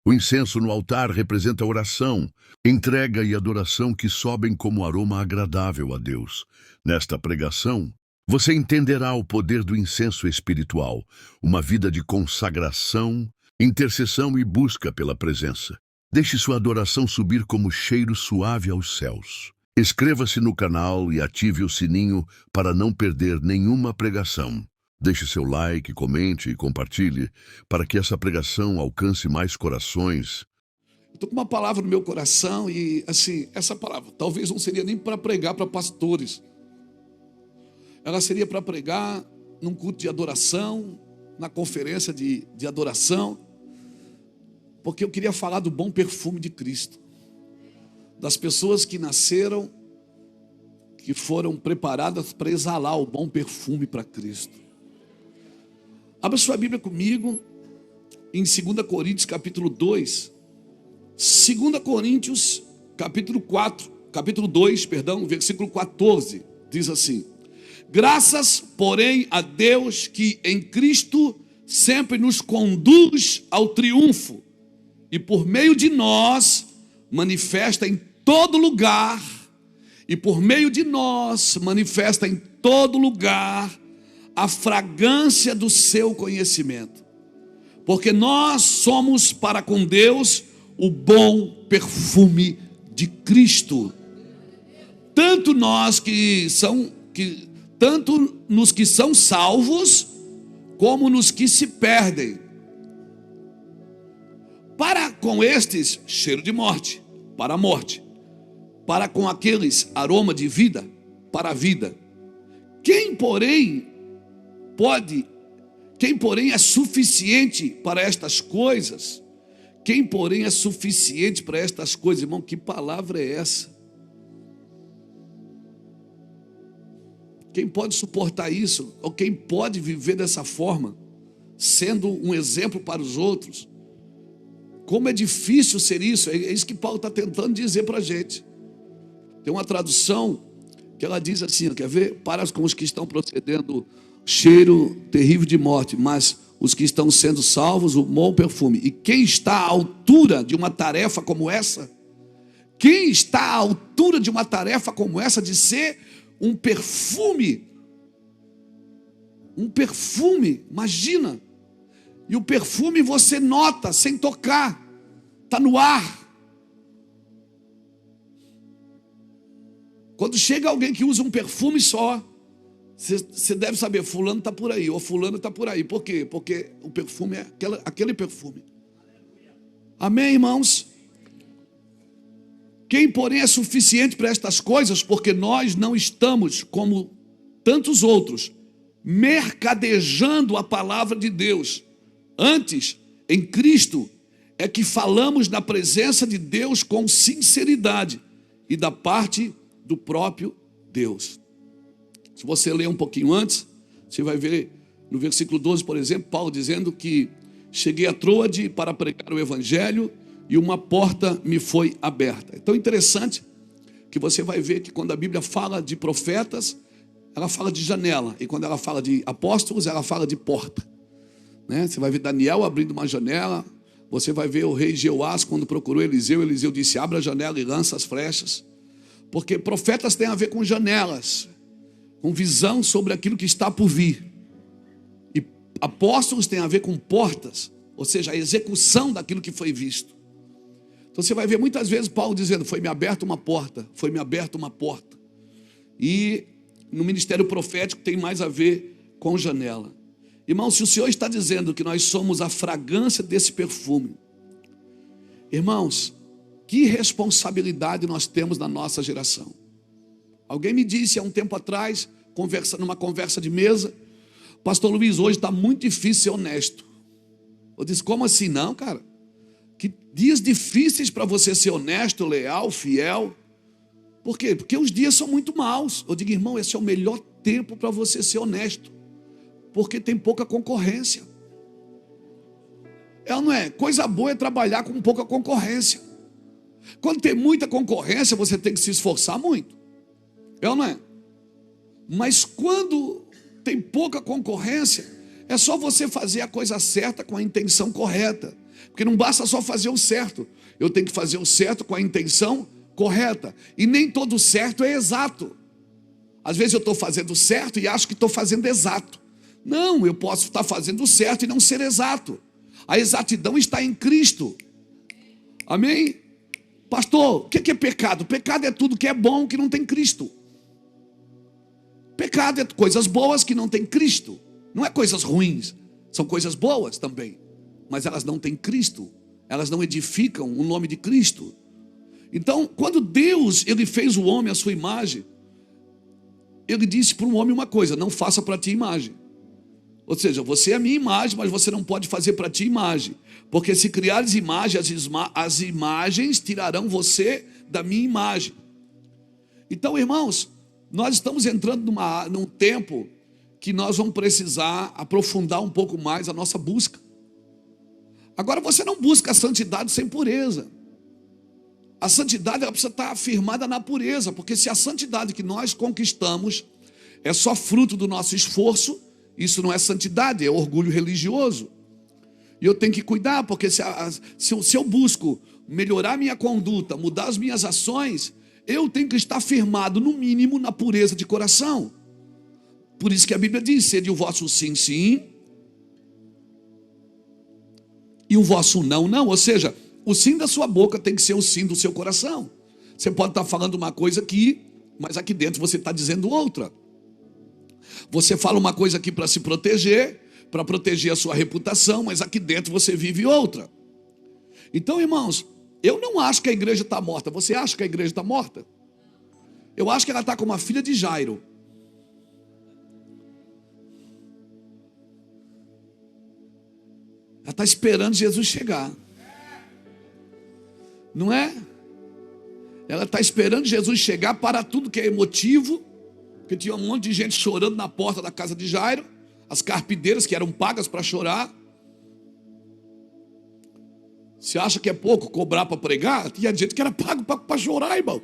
O incenso no altar representa oração, entrega e adoração que sobem como aroma agradável a Deus. Nesta pregação, você entenderá o poder do incenso espiritual, uma vida de consagração, intercessão e busca pela presença. Deixe sua adoração subir como cheiro suave aos céus. Inscreva-se no canal e ative o sininho para não perder nenhuma pregação. Deixe seu like, comente e compartilhe para que essa pregação alcance mais corações. Estou com uma palavra no meu coração e, assim, essa palavra talvez não seria nem para pregar para pastores. Ela seria para pregar num culto de adoração, na conferência de adoração, porque eu queria falar do bom perfume de Cristo, das pessoas que nasceram, que foram preparadas para exalar o bom perfume para Cristo. Abra sua Bíblia comigo em 2 Coríntios capítulo 2. 2 Coríntios capítulo 2, versículo 14, diz assim: graças, porém, a Deus que em Cristo sempre nos conduz ao triunfo e por meio de nós manifesta em todo lugar, a fragrância do seu conhecimento. Porque nós somos para com Deus o bom perfume de Cristo. Tanto nos que são salvos, como nos que se perdem. Para com estes, cheiro de morte, para a morte. Para com aqueles, aroma de vida, para a vida. Quem, porém, é suficiente para estas coisas? Quem, porém, é suficiente para estas coisas? Irmão, que palavra é essa? Quem pode suportar isso? Ou quem pode viver dessa forma, sendo um exemplo para os outros? Como é difícil ser isso? É isso que Paulo está tentando dizer para a gente. Tem uma tradução que ela diz assim, quer ver? Para com os que estão procedendo cheiro terrível de morte, mas os que estão sendo salvos, o bom perfume. E quem está à altura de uma tarefa como essa? Quem está à altura de uma tarefa como essa, de ser um perfume? Um perfume, imagina. E o perfume você nota sem tocar, está no ar. Quando chega alguém que usa um perfume só, você deve saber, fulano está por aí, ou fulano está por aí. Por quê? Porque o perfume é aquele perfume. Amém, irmãos? Quem, porém, é suficiente para estas coisas? Porque nós não estamos, como tantos outros, mercadejando a palavra de Deus. Antes, em Cristo, é que falamos na presença de Deus com sinceridade e da parte do próprio Deus. Se você ler um pouquinho antes, você vai ver no versículo 12, por exemplo, Paulo dizendo que cheguei a Troade para pregar o evangelho e uma porta me foi aberta. É tão interessante que você vai ver que quando a Bíblia fala de profetas, ela fala de janela, e quando ela fala de apóstolos, ela fala de porta, né? Você vai ver Daniel abrindo uma janela, você vai ver o rei Jeoás quando procurou Eliseu, Eliseu disse: abra a janela e lança as flechas. Porque profetas têm a ver com janelas, com visão sobre aquilo que está por vir. E apóstolos têm a ver com portas, ou seja, a execução daquilo que foi visto. Então você vai ver muitas vezes Paulo dizendo: foi-me aberta uma porta, foi-me aberta uma porta. E no ministério profético tem mais a ver com janela. Irmão, se o Senhor está dizendo que nós somos a fragrância desse perfume, irmãos, que responsabilidade nós temos na nossa geração. Alguém me disse há um tempo atrás, numa conversa de mesa: pastor Luiz, hoje está muito difícil ser honesto. Eu disse: como assim? Não, cara. Que dias difíceis para você ser honesto, leal, fiel. Por quê? Porque os dias são muito maus. Eu digo: irmão, esse é o melhor tempo para você ser honesto, porque tem pouca concorrência. É ou não é? Coisa boa é trabalhar com pouca concorrência. Quando tem muita concorrência, você tem que se esforçar muito. É ou não é? Mas quando tem pouca concorrência, é só você fazer a coisa certa com a intenção correta. Porque não basta só fazer o certo. Eu tenho que fazer o certo com a intenção correta. E nem todo certo é exato. Às vezes eu estou fazendo certo e acho que estou fazendo exato. Não, eu posso estar fazendo certo e não ser exato. A exatidão está em Cristo. Amém? Pastor, o que é pecado? Pecado é tudo que é bom que não tem Cristo. Pecado é coisas boas que não tem Cristo. Não é coisas ruins, são coisas boas também. Mas elas não têm Cristo. Elas não edificam o nome de Cristo. Então, quando Deus ele fez o homem à sua imagem, ele disse para o homem uma coisa: não faça para ti imagem. Ou seja, você é a minha imagem, mas você não pode fazer para ti imagem. Porque se criares imagem, as imagens tirarão você da minha imagem. Então, irmãos, nós estamos entrando num tempo que nós vamos precisar aprofundar um pouco mais a nossa busca. Agora, você não busca a santidade sem pureza. A santidade ela precisa estar afirmada na pureza, porque se a santidade que nós conquistamos é só fruto do nosso esforço, isso não é santidade, é orgulho religioso. E eu tenho que cuidar, porque se eu busco melhorar minha conduta, mudar as minhas ações, eu tenho que estar firmado, no mínimo, na pureza de coração. Por isso que a Bíblia diz: sede o vosso sim, sim, e o vosso não, não. Ou seja, o sim da sua boca tem que ser o sim do seu coração. Você pode estar falando uma coisa aqui, mas aqui dentro você está dizendo outra. Você fala uma coisa aqui para se proteger, para proteger a sua reputação, mas aqui dentro você vive outra. Então, irmãos, eu não acho que a igreja está morta. Você acha que a igreja está morta? Eu acho que ela está como a filha de Jairo. Ela está esperando Jesus chegar. Não é? Ela está esperando Jesus chegar para tudo que é emotivo. Porque tinha um monte de gente chorando na porta da casa de Jairo. As carpideiras que eram pagas para chorar. Você acha que é pouco cobrar para pregar? Tinha gente que era pago para chorar, irmão.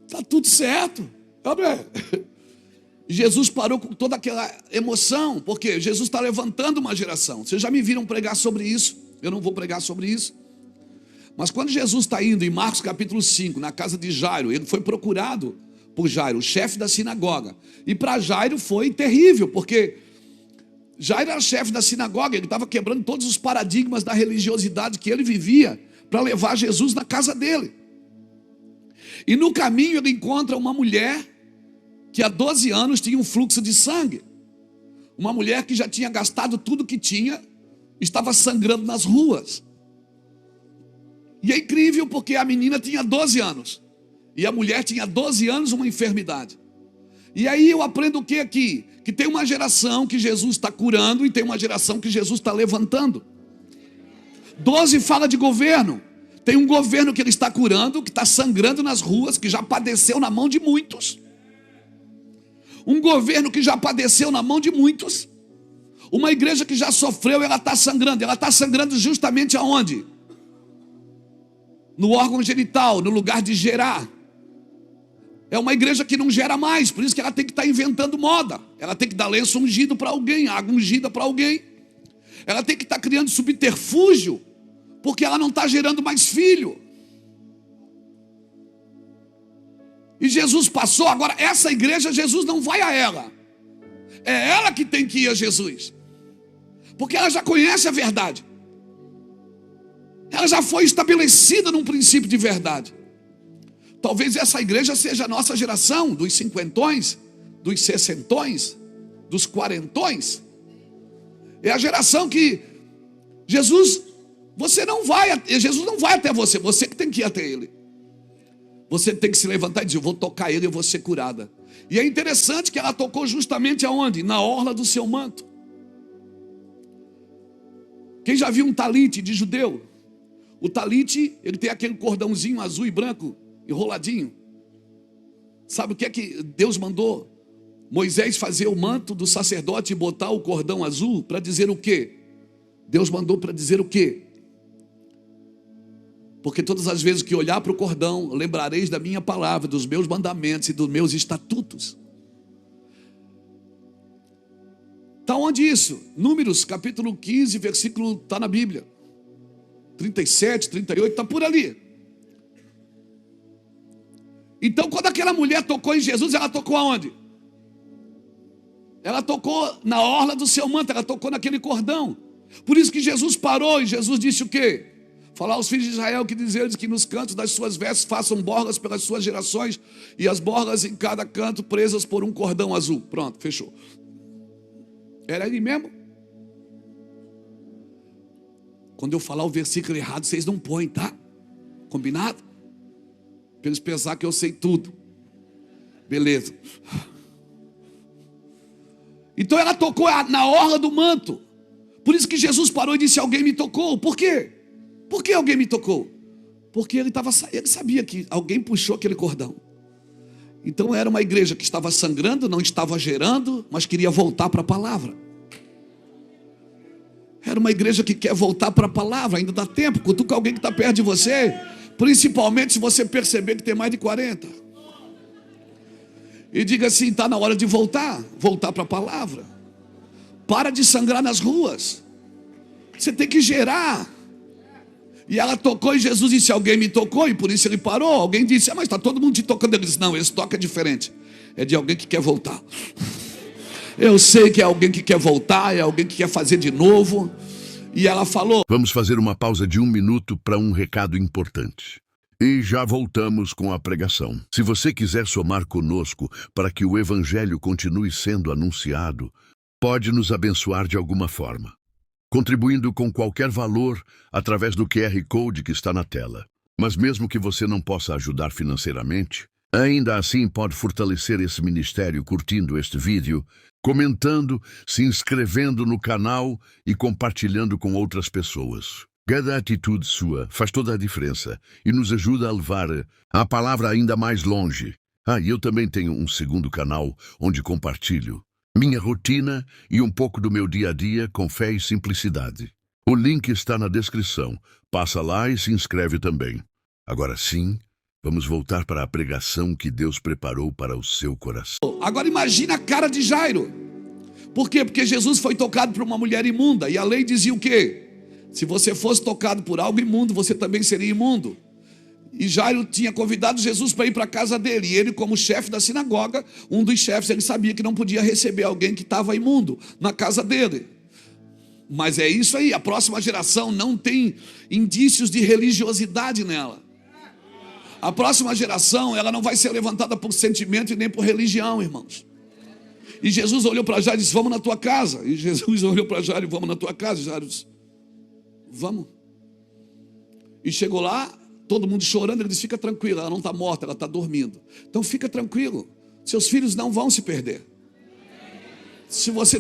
Está tudo certo. Amém. Jesus parou com toda aquela emoção, porque Jesus está levantando uma geração. Vocês já me viram pregar sobre isso? Eu não vou pregar sobre isso. Mas quando Jesus está indo em Marcos capítulo 5, na casa de Jairo, ele foi procurado por Jairo, o chefe da sinagoga. E para Jairo foi terrível, porque Jairo era chefe da sinagoga, ele estava quebrando todos os paradigmas da religiosidade que ele vivia para levar Jesus na casa dele. E no caminho ele encontra uma mulher que há 12 anos tinha um fluxo de sangue. Uma mulher que já tinha gastado tudo que tinha, estava sangrando nas ruas. E é incrível porque a menina tinha 12 anos. E a mulher tinha 12 anos, uma enfermidade. E aí eu aprendo o que aqui? Que tem uma geração que Jesus está curando e tem uma geração que Jesus está levantando. 12 fala de governo. Tem um governo que ele está curando, que está sangrando nas ruas, que já padeceu na mão de muitos. Um governo que já padeceu na mão de muitos. Uma igreja que já sofreu, ela está sangrando. Ela está sangrando justamente aonde? No órgão genital, no lugar de gerar. É uma igreja que não gera mais, por isso que ela tem que estar inventando moda. Ela tem que dar lenço ungido para alguém, água ungida para alguém. Ela tem que estar criando subterfúgio, porque ela não está gerando mais filho. E Jesus passou, agora essa igreja, Jesus não vai a ela. É ela que tem que ir a Jesus. Porque ela já conhece a verdade. Ela já foi estabelecida num princípio de verdade. Talvez essa igreja seja a nossa geração, dos cinquentões, dos sessentões, dos quarentões. É a geração que Jesus não vai até você, você que tem que ir até ele. Você tem que se levantar e dizer: eu vou tocar ele e eu vou ser curada. E é interessante que ela tocou justamente aonde? Na orla do seu manto. Quem já viu um talite de judeu? O talite, ele tem aquele cordãozinho azul e branco, enroladinho. Sabe o que é que Deus mandou? Moisés fazer o manto do sacerdote e botar o cordão azul para dizer o quê? Deus mandou para dizer o quê? Porque todas as vezes que olhar para o cordão, lembrareis da minha palavra, dos meus mandamentos e dos meus estatutos. Está onde isso? Números, capítulo 15, versículo, está na Bíblia. 37, 38, está por ali. Então, quando aquela mulher tocou em Jesus, ela tocou aonde? Ela tocou na orla do seu manto, ela tocou naquele cordão. Por isso que Jesus parou e Jesus disse o quê? Falar aos filhos de Israel que diz que nos cantos das suas vestes façam borlas pelas suas gerações, e as borlas em cada canto presas por um cordão azul. Pronto, fechou. Era ele mesmo? Quando eu falar o versículo errado, vocês não põem, tá? Combinado? Para eles pensar que eu sei tudo. Beleza. Então ela tocou na orla do manto. Por isso que Jesus parou e disse: alguém me tocou. Por quê? Por que alguém me tocou? Porque ele sabia que alguém puxou aquele cordão. Então era uma igreja que estava sangrando, não estava gerando, mas queria voltar para a palavra. Era uma igreja que quer voltar para a palavra, ainda dá tempo. Cutuca alguém que está perto de você, principalmente se você perceber que tem mais de 40. E diga assim: está na hora de voltar para a palavra. Para de sangrar nas ruas. Você tem que gerar. E ela tocou e Jesus disse: alguém me tocou, e por isso ele parou. Alguém disse: mas está todo mundo te tocando. Ele disse: não, esse toque é diferente. É de alguém que quer voltar. Eu sei que é alguém que quer voltar, é alguém que quer fazer de novo. E ela falou: Vamos fazer uma pausa de 1 minuto para um recado importante. E já voltamos com a pregação. Se você quiser somar conosco para que o Evangelho continue sendo anunciado, pode nos abençoar de alguma forma, contribuindo com qualquer valor através do QR Code que está na tela. Mas mesmo que você não possa ajudar financeiramente, ainda assim pode fortalecer esse ministério curtindo este vídeo, comentando, se inscrevendo no canal e compartilhando com outras pessoas. Cada atitude sua faz toda a diferença e nos ajuda a levar a palavra ainda mais longe. E eu também tenho um segundo canal onde compartilho minha rotina e um pouco do meu dia a dia com fé e simplicidade. O link está na descrição. Passa lá e se inscreve também. Agora sim, vamos voltar para a pregação que Deus preparou para o seu coração. Agora imagina a cara de Jairo. Por quê? Porque Jesus foi tocado por uma mulher imunda. E a lei dizia o quê? Se você fosse tocado por algo imundo, você também seria imundo. E Jairo tinha convidado Jesus para ir para a casa dele. E ele, como chefe da sinagoga, um dos chefes, ele sabia que não podia receber alguém que estava imundo na casa dele. Mas é isso aí, a próxima geração não tem indícios de religiosidade nela. A próxima geração, ela não vai ser levantada por sentimento e nem por religião, irmãos. E Jesus olhou para Jairo e disse: vamos na tua casa. E Jesus olhou para Jairo: vamos na tua casa. E Jairo disse: vamos. E chegou lá, todo mundo chorando. Ele disse: fica tranquilo, ela não está morta, ela está dormindo. Então fica tranquilo, seus filhos não vão se perder. Se você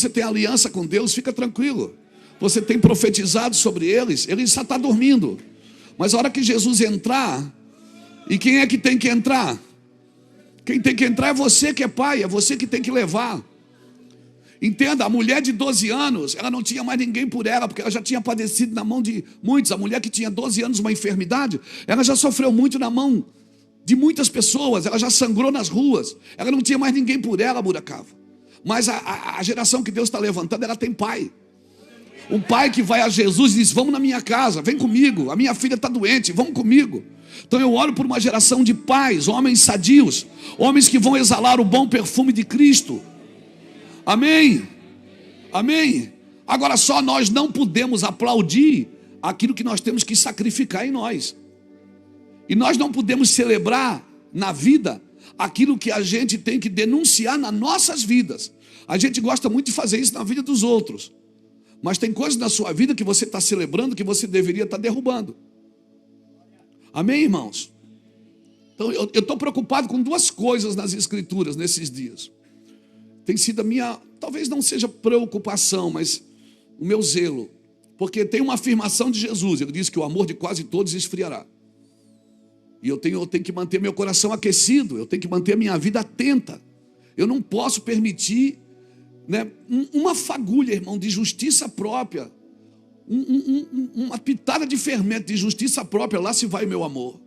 tem aliança com Deus, fica tranquilo. Você tem profetizado sobre eles, eles só estão dormindo. Mas a hora que Jesus entrar, e quem é que tem que entrar? Quem tem que entrar é você que é pai, é você que tem que levar. Entenda, a mulher de 12 anos, ela não tinha mais ninguém por ela, porque ela já tinha padecido na mão de muitos. A mulher que tinha 12 anos, uma enfermidade, ela já sofreu muito na mão de muitas pessoas, ela já sangrou nas ruas, ela não tinha mais ninguém por ela, Buracava. Mas a geração que Deus está levantando, ela tem pai. Um pai que vai a Jesus e diz: vamos na minha casa, vem comigo, a minha filha está doente, vamos comigo. Então eu oro por uma geração de pais, homens sadios, homens que vão exalar o bom perfume de Cristo. Amém? Amém? Agora só nós não podemos aplaudir aquilo que nós temos que sacrificar em nós. E nós não podemos celebrar na vida aquilo que a gente tem que denunciar nas nossas vidas. A gente gosta muito de fazer isso na vida dos outros. Mas tem coisas na sua vida que você está celebrando que você deveria estar derrubando. Amém, irmãos? Então eu estou preocupado com duas coisas nas Escrituras nesses dias. Tem sido a minha, talvez não seja preocupação, mas o meu zelo. Porque tem uma afirmação de Jesus, ele diz que o amor de quase todos esfriará. E eu tenho que manter meu coração aquecido, eu tenho que manter a minha vida atenta. Eu não posso permitir, né, uma fagulha, irmão, de justiça própria, uma pitada de fermento de justiça própria, lá se vai meu amor.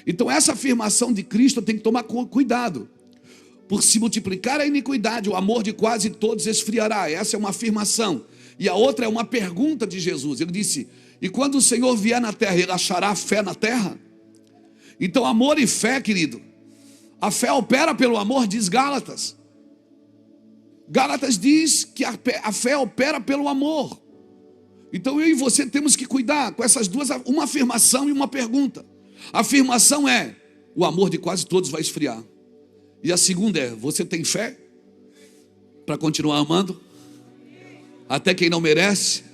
Então essa afirmação de Cristo eu tenho que tomar cuidado. Por se multiplicar a iniquidade, o amor de quase todos esfriará. Essa é uma afirmação. E a outra é uma pergunta de Jesus. Ele disse: e quando o Senhor vier na terra, ele achará fé na terra? Então, amor e fé, querido, a fé opera pelo amor, diz Gálatas. Gálatas diz que a fé opera pelo amor. Então eu e você temos que cuidar com essas duas, uma afirmação e uma pergunta. A afirmação é: o amor de quase todos vai esfriar. E a segunda é: você tem fé para continuar amando até quem não merece?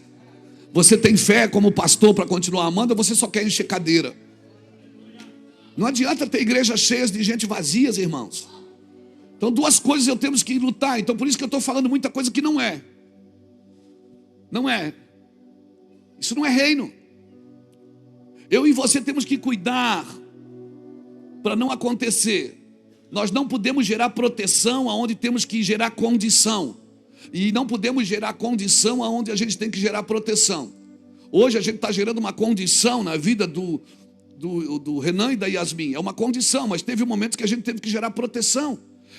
Você tem fé como pastor para continuar amando, ou você só quer encher cadeira? Não adianta ter igrejas cheias de gente vazias, irmãos. Então duas coisas eu temos que lutar. Então por isso que eu estou falando muita coisa que não é. Não é. Isso não é reino. Eu e você temos que cuidar para não acontecer. Nós não podemos gerar proteção aonde temos que gerar condição. E não podemos gerar condição aonde a gente tem que gerar proteção. Hoje a gente está gerando uma condição na vida do Renan e da Yasmin. É uma condição, mas teve momentos que a gente teve que gerar proteção.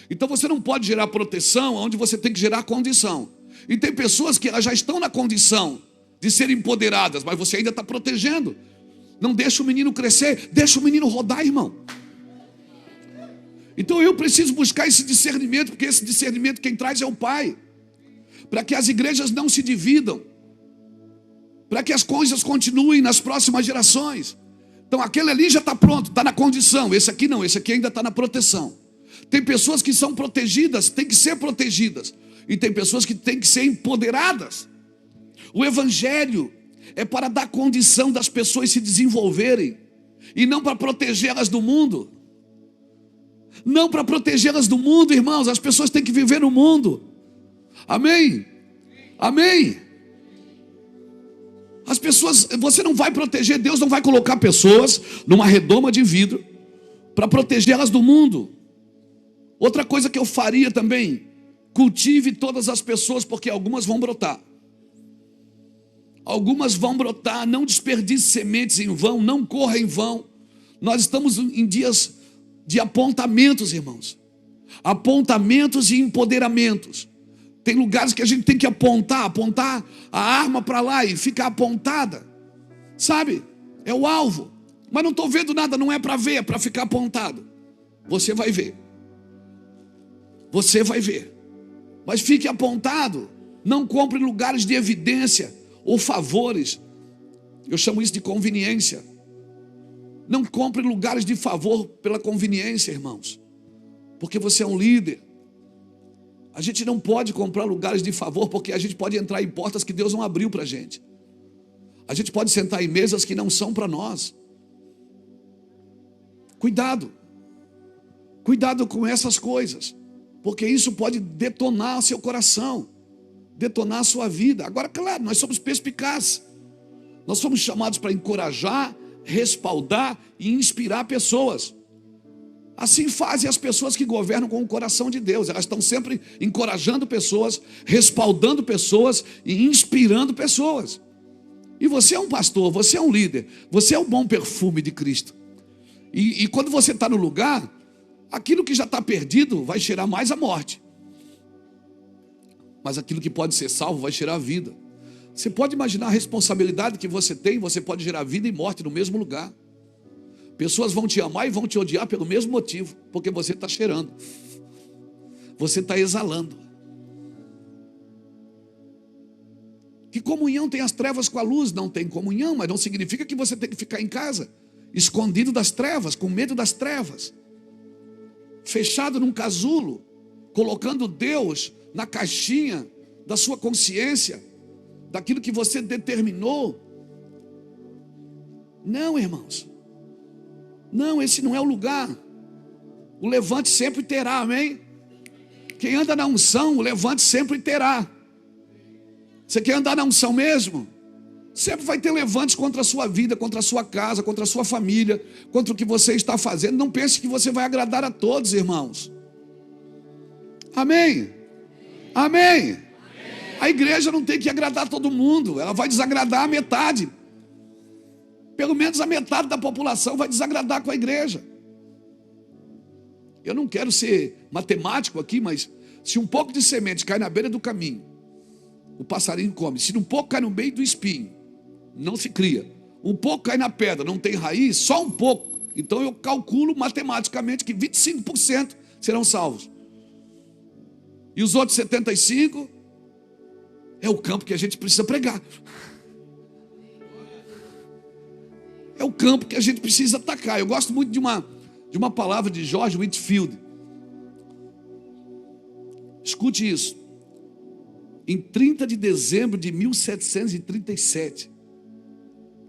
Então você não pode gerar proteção onde você tem que gerar condição. E tem pessoas que elas já estão na condição de serem empoderadas, mas você ainda está protegendo. Não deixa o menino crescer, deixa o menino rodar, irmão. Então eu preciso buscar esse discernimento, porque esse discernimento quem traz é o Pai. Para que as igrejas não se dividam, para que as coisas continuem nas próximas gerações. Então aquele ali já está pronto, está na condição. Esse aqui não, esse aqui ainda está na proteção. Tem pessoas que são protegidas, têm que ser protegidas. E tem pessoas que têm que ser empoderadas. O evangelho é para dar condição das pessoas se desenvolverem, e não para protegê-las do mundo. Não para protegê-las do mundo, irmãos. As pessoas têm que viver no mundo. Amém? Amém? As pessoas, você não vai proteger, Deus não vai colocar pessoas numa redoma de vidro para protegê-las do mundo. Outra coisa que eu faria também: cultive todas as pessoas, porque algumas vão brotar. Algumas vão brotar. Não desperdice sementes em vão, não corra em vão. Nós estamos em dias de apontamentos, irmãos. Apontamentos e empoderamentos. Tem lugares que a gente tem que apontar a arma para lá e ficar apontada. Sabe? É o alvo. Mas não estou vendo nada, não é para ver, é para ficar apontado. Você vai ver. Você vai ver. Mas fique apontado. Não compre lugares de evidência ou favores. Eu chamo isso de conveniência. Não compre lugares de favor pela conveniência, irmãos. Porque você é um líder. A gente não pode comprar lugares de favor, porque a gente pode entrar em portas que Deus não abriu para a gente. A gente pode sentar em mesas que não são para nós. Cuidado. Cuidado com essas coisas, porque isso pode detonar seu coração, detonar a sua vida. Agora, claro, nós somos perspicazes. Nós somos chamados para encorajar, respaldar e inspirar pessoas. Assim fazem as pessoas que governam com o coração de Deus. Elas estão sempre encorajando pessoas, respaldando pessoas e inspirando pessoas. E você é um pastor, você é um líder, você é o bom perfume de Cristo. E quando você está no lugar, aquilo que já está perdido vai cheirar mais a morte. Mas aquilo que pode ser salvo vai cheirar a vida. Você pode imaginar a responsabilidade que você tem. Você pode gerar vida e morte no mesmo lugar. Pessoas vão te amar e vão te odiar pelo mesmo motivo, porque você está cheirando, você está exalando. Que comunhão tem as trevas com a luz? Não tem comunhão, mas não significa que você tem que ficar em casa, escondido das trevas, com medo das trevas, fechado num casulo, colocando Deus na caixinha da sua consciência, daquilo que você determinou. Não, irmãos. Não, esse não é o lugar. O levante sempre terá, amém? Quem anda na unção, o levante sempre terá. Você quer andar na unção mesmo? Sempre vai ter levantes contra a sua vida, contra a sua casa, contra a sua família, contra o que você está fazendo. Não pense que você vai agradar a todos, irmãos. Amém? Amém? A igreja não tem que agradar todo mundo. Ela vai desagradar a metade. Pelo menos a metade da população vai desagradar com a igreja. Eu não quero ser matemático aqui, mas se um pouco de semente cai na beira do caminho, o passarinho come. Se um pouco cai no meio do espinho, não se cria. Um pouco cai na pedra, não tem raiz, só um pouco. Então eu calculo matematicamente que 25% serão salvos. E os outros 75% é o campo que a gente precisa pregar. É o campo que a gente precisa atacar. Eu gosto muito de uma palavra de George Whitefield. Escute isso. Em 30 de dezembro de 1737,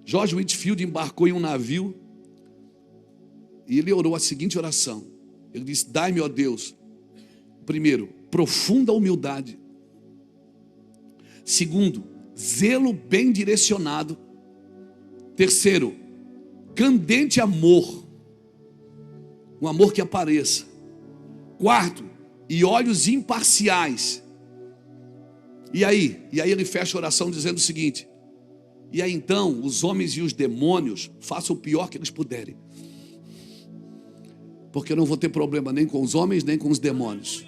George Whitefield embarcou em um navio e ele orou a seguinte oração. Ele disse: dai-me, ó Deus, primeiro, profunda humildade. Segundo, zelo bem direcionado. Terceiro, candente amor. Um amor que apareça. Quarto, e olhos imparciais. E aí ele fecha a oração dizendo o seguinte: e aí então os homens e os demônios façam o pior que eles puderem, porque eu não vou ter problema nem com os homens nem com os demônios.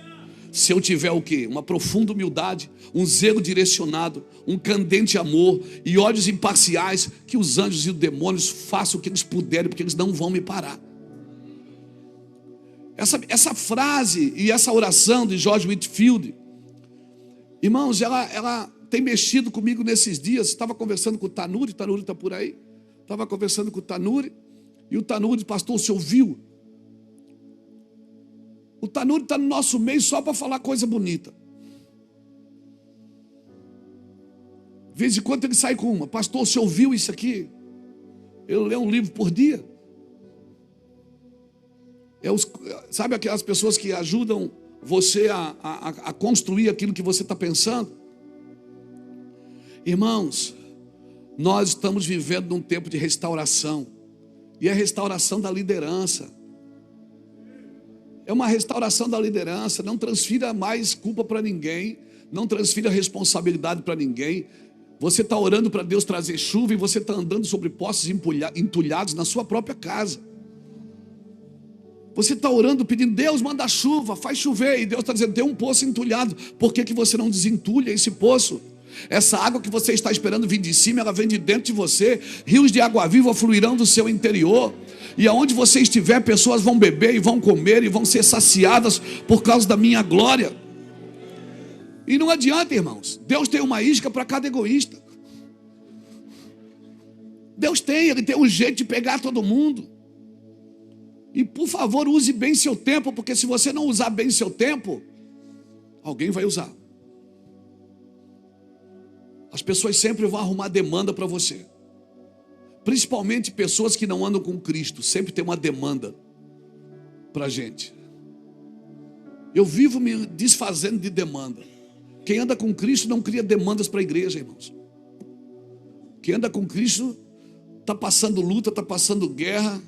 Se eu tiver o quê? Uma profunda humildade, um zelo direcionado, um candente amor e olhos imparciais, que os anjos e os demônios façam o que eles puderem, porque eles não vão me parar. Essa frase e essa oração de George Whitefield, irmãos, ela tem mexido comigo nesses dias. Estava conversando com o Tanuri está por aí. Estava conversando com o Tanuri, e o Tanuri: pastor, o senhor viu? O Tanuri está no nosso meio só para falar coisa bonita. De vez em quando ele sai com uma: pastor, o senhor viu isso aqui? Eu leio um livro por dia. Sabe aquelas pessoas que ajudam você a construir aquilo que você está pensando? Irmãos, nós estamos vivendo num tempo de restauração. E é a restauração da liderança. É uma restauração da liderança. Não transfira mais culpa para ninguém. Não transfira responsabilidade para ninguém. Você está orando para Deus trazer chuva e você está andando sobre poços entulhados na sua própria casa. Você está orando pedindo: Deus, manda chuva, faz chover. E Deus está dizendo: tem um poço entulhado. Por que você não desentulha esse poço? Essa água que você está esperando vir de cima, ela vem de dentro de você. Rios de água viva fluirão do seu interior. E aonde você estiver, pessoas vão beber e vão comer e vão ser saciadas por causa da minha glória. E não adianta, irmãos. Deus tem uma isca para cada egoísta. Ele tem um jeito de pegar todo mundo. E por favor, use bem seu tempo, porque se você não usar bem seu tempo, alguém vai usar. As pessoas sempre vão arrumar demanda para você. Principalmente pessoas que não andam com Cristo, sempre tem uma demanda para a gente. Eu vivo me desfazendo de demanda. Quem anda com Cristo não cria demandas para a igreja, irmãos. Quem anda com Cristo está passando luta, está passando guerra,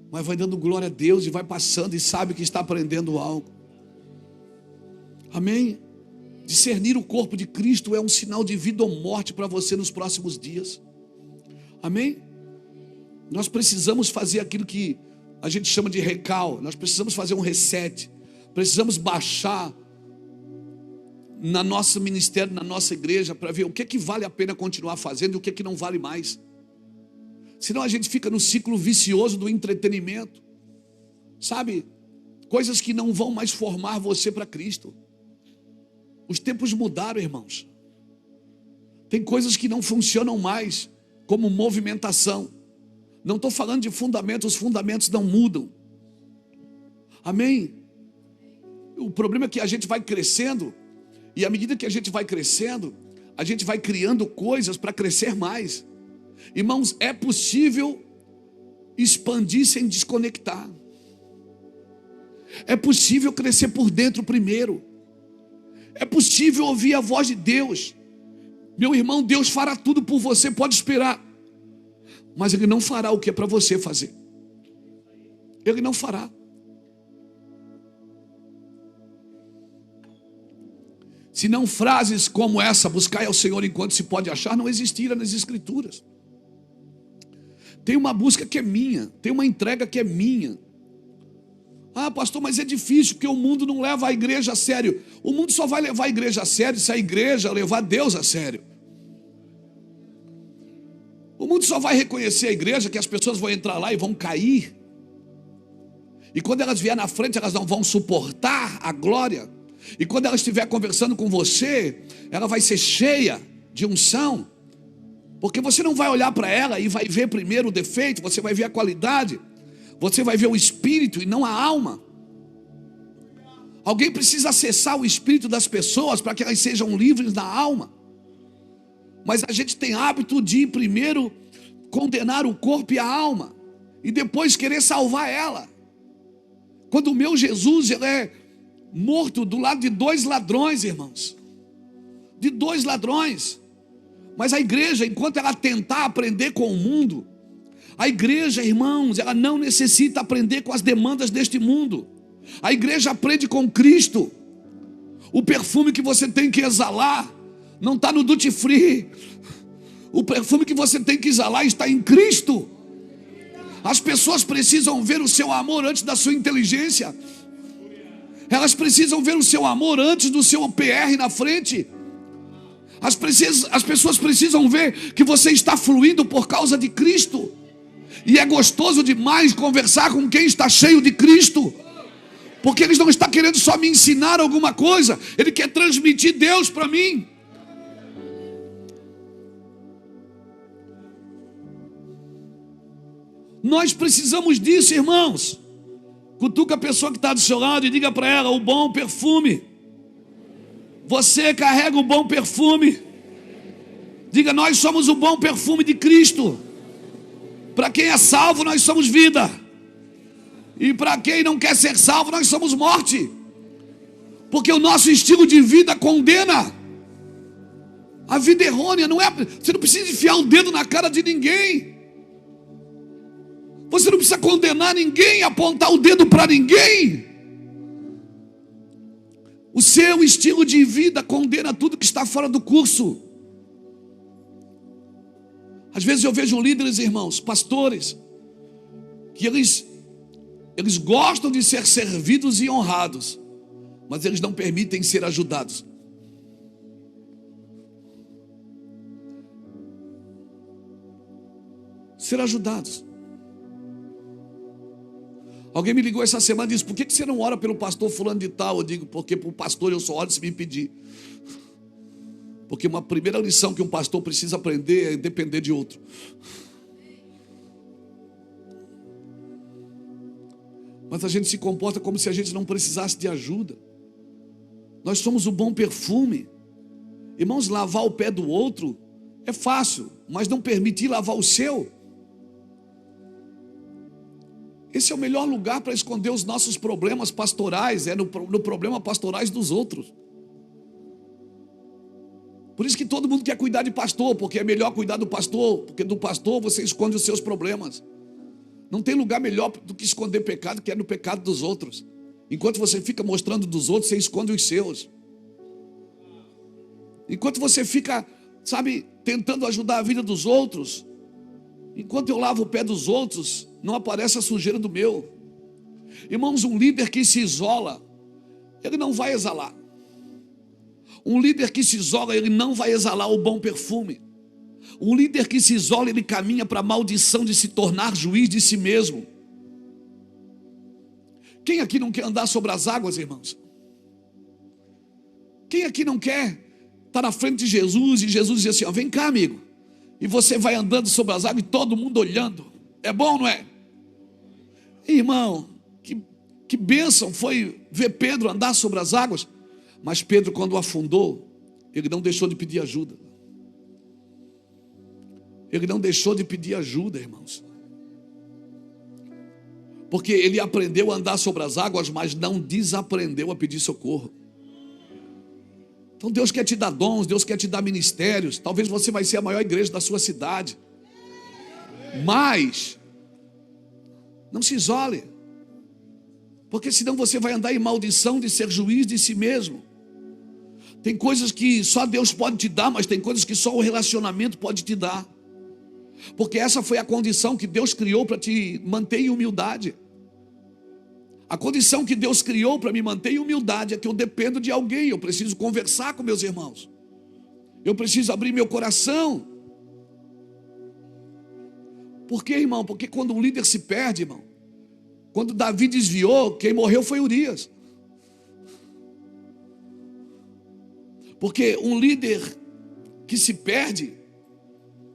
mas vai dando glória a Deus e vai passando e sabe que está aprendendo algo. Amém? Discernir o corpo de Cristo é um sinal de vida ou morte para você nos próximos dias. Amém? Nós precisamos fazer aquilo que a gente chama de recal. Nós precisamos fazer um reset. Precisamos baixar no nosso ministério, na nossa igreja, para ver o que vale a pena continuar fazendo e o que não vale mais. Senão a gente fica no ciclo vicioso do entretenimento. Sabe? Coisas que não vão mais formar você para Cristo. Os tempos mudaram, irmãos. Tem coisas que não funcionam mais, como movimentação. Não estou falando de fundamentos, os fundamentos não mudam. Amém? O problema é que a gente vai crescendo, e à medida que a gente vai crescendo, a gente vai criando coisas para crescer mais. Irmãos, é possível expandir sem desconectar. É possível crescer por dentro primeiro. É possível ouvir a voz de Deus. Meu irmão, Deus fará tudo por você, pode esperar. Mas Ele não fará o que é para você fazer. Ele não fará. Se não frases como essa, buscai ao Senhor enquanto se pode achar, não existiram nas Escrituras. Tem uma busca que é minha, tem uma entrega que é minha. Ah, pastor, mas é difícil, porque o mundo não leva a igreja a sério. O mundo só vai levar a igreja a sério se a igreja levar Deus a sério. O mundo só vai reconhecer a igreja que as pessoas vão entrar lá e vão cair. E quando elas vierem na frente, elas não vão suportar a glória. E quando ela estiver conversando com você, ela vai ser cheia de unção. Porque você não vai olhar para ela e vai ver primeiro o defeito, você vai ver a qualidade. Você vai ver o espírito e não a alma. Alguém precisa acessar o espírito das pessoas para que elas sejam livres da alma. Mas a gente tem hábito de primeiro condenar o corpo e a alma e depois querer salvar ela. Quando o meu Jesus, ele é morto do lado de 2 ladrões, irmãos. De 2 ladrões. Mas a igreja, enquanto ela tentar aprender com o mundo, a igreja, irmãos, ela não necessita aprender com as demandas deste mundo. A igreja aprende com Cristo. O perfume que você tem que exalar não está no duty free. O perfume que você tem que exalar está em Cristo. As pessoas precisam ver o seu amor antes da sua inteligência. Elas precisam ver o seu amor antes do seu PR na frente. As pessoas precisam ver que você está fluindo por causa de Cristo. E é gostoso demais conversar com quem está cheio de Cristo. Porque ele não está querendo só me ensinar alguma coisa, ele quer transmitir Deus para mim. Nós precisamos disso, irmãos. Cutuca a pessoa que está do seu lado e diga para ela: o bom perfume. Você carrega o bom perfume. Diga: nós somos o bom perfume de Cristo. Para quem é salvo, nós somos vida. E para quem não quer ser salvo, nós somos morte. Porque o nosso estilo de vida condena. A vida errônea não é. Você não precisa enfiar o dedo na cara de ninguém. Você não precisa condenar ninguém, apontar o dedo para ninguém. O seu estilo de vida condena tudo que está fora do curso. Às vezes eu vejo líderes, irmãos, pastores, que eles gostam de ser servidos e honrados, mas eles não permitem ser ajudados. Ser ajudados. Alguém me ligou essa semana e disse: por que você não ora pelo pastor fulano de tal? Eu digo: porque para o pastor eu só oro se me pedir. Porque uma primeira lição que um pastor precisa aprender é depender de outro. Mas a gente se comporta como se a gente não precisasse de ajuda. Nós somos o bom perfume. Irmãos, lavar o pé do outro é fácil, mas não permitir lavar o seu. Esse é o melhor lugar para esconder os nossos problemas pastorais, é no problema pastorais dos outros. Por isso que todo mundo quer cuidar de pastor, porque é melhor cuidar do pastor, porque do pastor você esconde os seus problemas. Não tem lugar melhor do que esconder pecado, que é no pecado dos outros. Enquanto você fica mostrando dos outros, você esconde os seus. Enquanto você fica, tentando ajudar a vida dos outros, enquanto eu lavo o pé dos outros, não aparece a sujeira do meu. Irmãos, um líder que se isola, ele não vai exalar. Um líder que se isola, ele não vai exalar o bom perfume. Um líder que se isola, ele caminha para a maldição de se tornar juiz de si mesmo. Quem aqui não quer andar sobre as águas, irmãos? Quem aqui não quer estar na frente de Jesus e Jesus diz assim: vem cá, amigo. E você vai andando sobre as águas e todo mundo olhando. É bom, não é? Irmão, que bênção foi ver Pedro andar sobre as águas. Mas Pedro, quando afundou, ele não deixou de pedir ajuda. Ele não deixou de pedir ajuda, irmãos. Porque ele aprendeu a andar sobre as águas, mas não desaprendeu a pedir socorro. Então Deus quer te dar dons, Deus quer te dar ministérios. Talvez você vai ser a maior igreja da sua cidade. Mas não se isole. Porque senão você vai andar em maldição de ser juiz de si mesmo. Tem coisas que só Deus pode te dar, mas tem coisas que só o relacionamento pode te dar. Porque essa foi a condição que Deus criou para te manter em humildade. A condição que Deus criou para me manter em humildade é que eu dependo de alguém, eu preciso conversar com meus irmãos. Eu preciso abrir meu coração. Por quê, irmão? Porque quando um líder se perde, irmão, quando Davi desviou, quem morreu foi Urias. Porque um líder que se perde,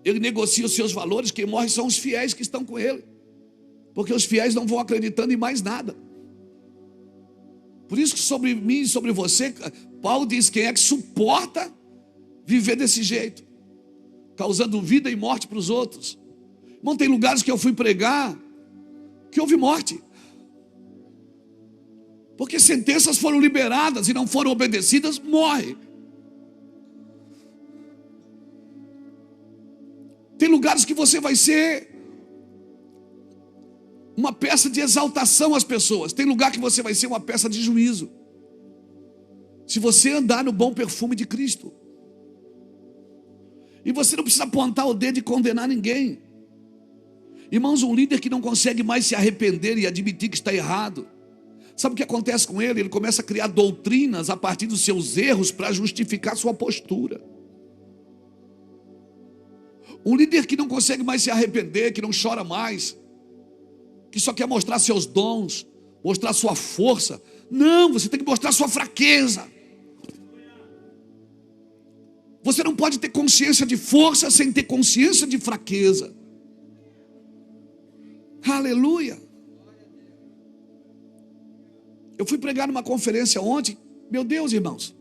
ele negocia os seus valores, quem morre são os fiéis que estão com ele. Porque os fiéis não vão acreditando em mais nada. Por isso que sobre mim e sobre você, Paulo diz, quem é que suporta viver desse jeito? Causando vida e morte para os outros. Irmão, tem lugares que eu fui pregar, que houve morte. Porque sentenças foram liberadas e não foram obedecidas, morre. Tem lugares que você vai ser uma peça de exaltação às pessoas. Tem lugar que você vai ser uma peça de juízo. Se você andar no bom perfume de Cristo. E você não precisa apontar o dedo e condenar ninguém. Irmãos, um líder que não consegue mais se arrepender e admitir que está errado. Sabe o que acontece com ele? Ele começa a criar doutrinas a partir dos seus erros para justificar sua postura. Um líder que não consegue mais se arrepender, que não chora mais, que só quer mostrar seus dons, mostrar sua força. Não, você tem que mostrar sua fraqueza. Você não pode ter consciência de força sem ter consciência de fraqueza. Aleluia. Eu fui pregar numa conferência ontem. Meu Deus, irmãos.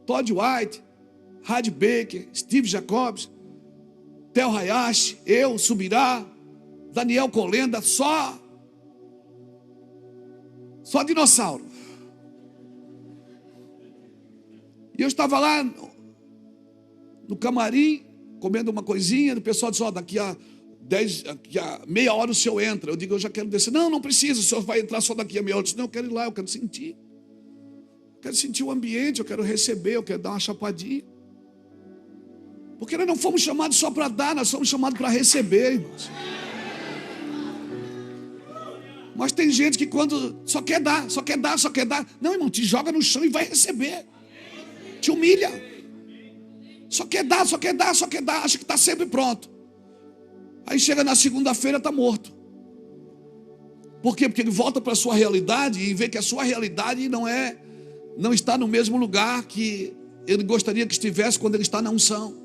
Todd White, Hadi Baker, Steve Jacobs, Tel Hayashi, eu, Subirá, Daniel Colenda, só dinossauro. E eu estava lá no camarim, comendo uma coisinha, o pessoal disse, daqui a meia hora o senhor entra. Eu digo, eu já quero descer. Não, não precisa, o senhor vai entrar só daqui a meia hora. Eu disse, não, eu quero ir lá, eu quero sentir. Eu quero sentir o ambiente, eu quero receber, eu quero dar uma chapadinha. Porque nós não fomos chamados só para dar, nós somos chamados para receber, irmãos. Mas tem gente que quando só quer dar. Não, irmão, te joga no chão e vai receber. Te humilha. Só quer dar, acha que está sempre pronto. Aí chega na segunda-feira, está morto. Por quê? Porque ele volta para a sua realidade e vê que a sua realidade não está no mesmo lugar que ele gostaria que estivesse quando ele está na unção.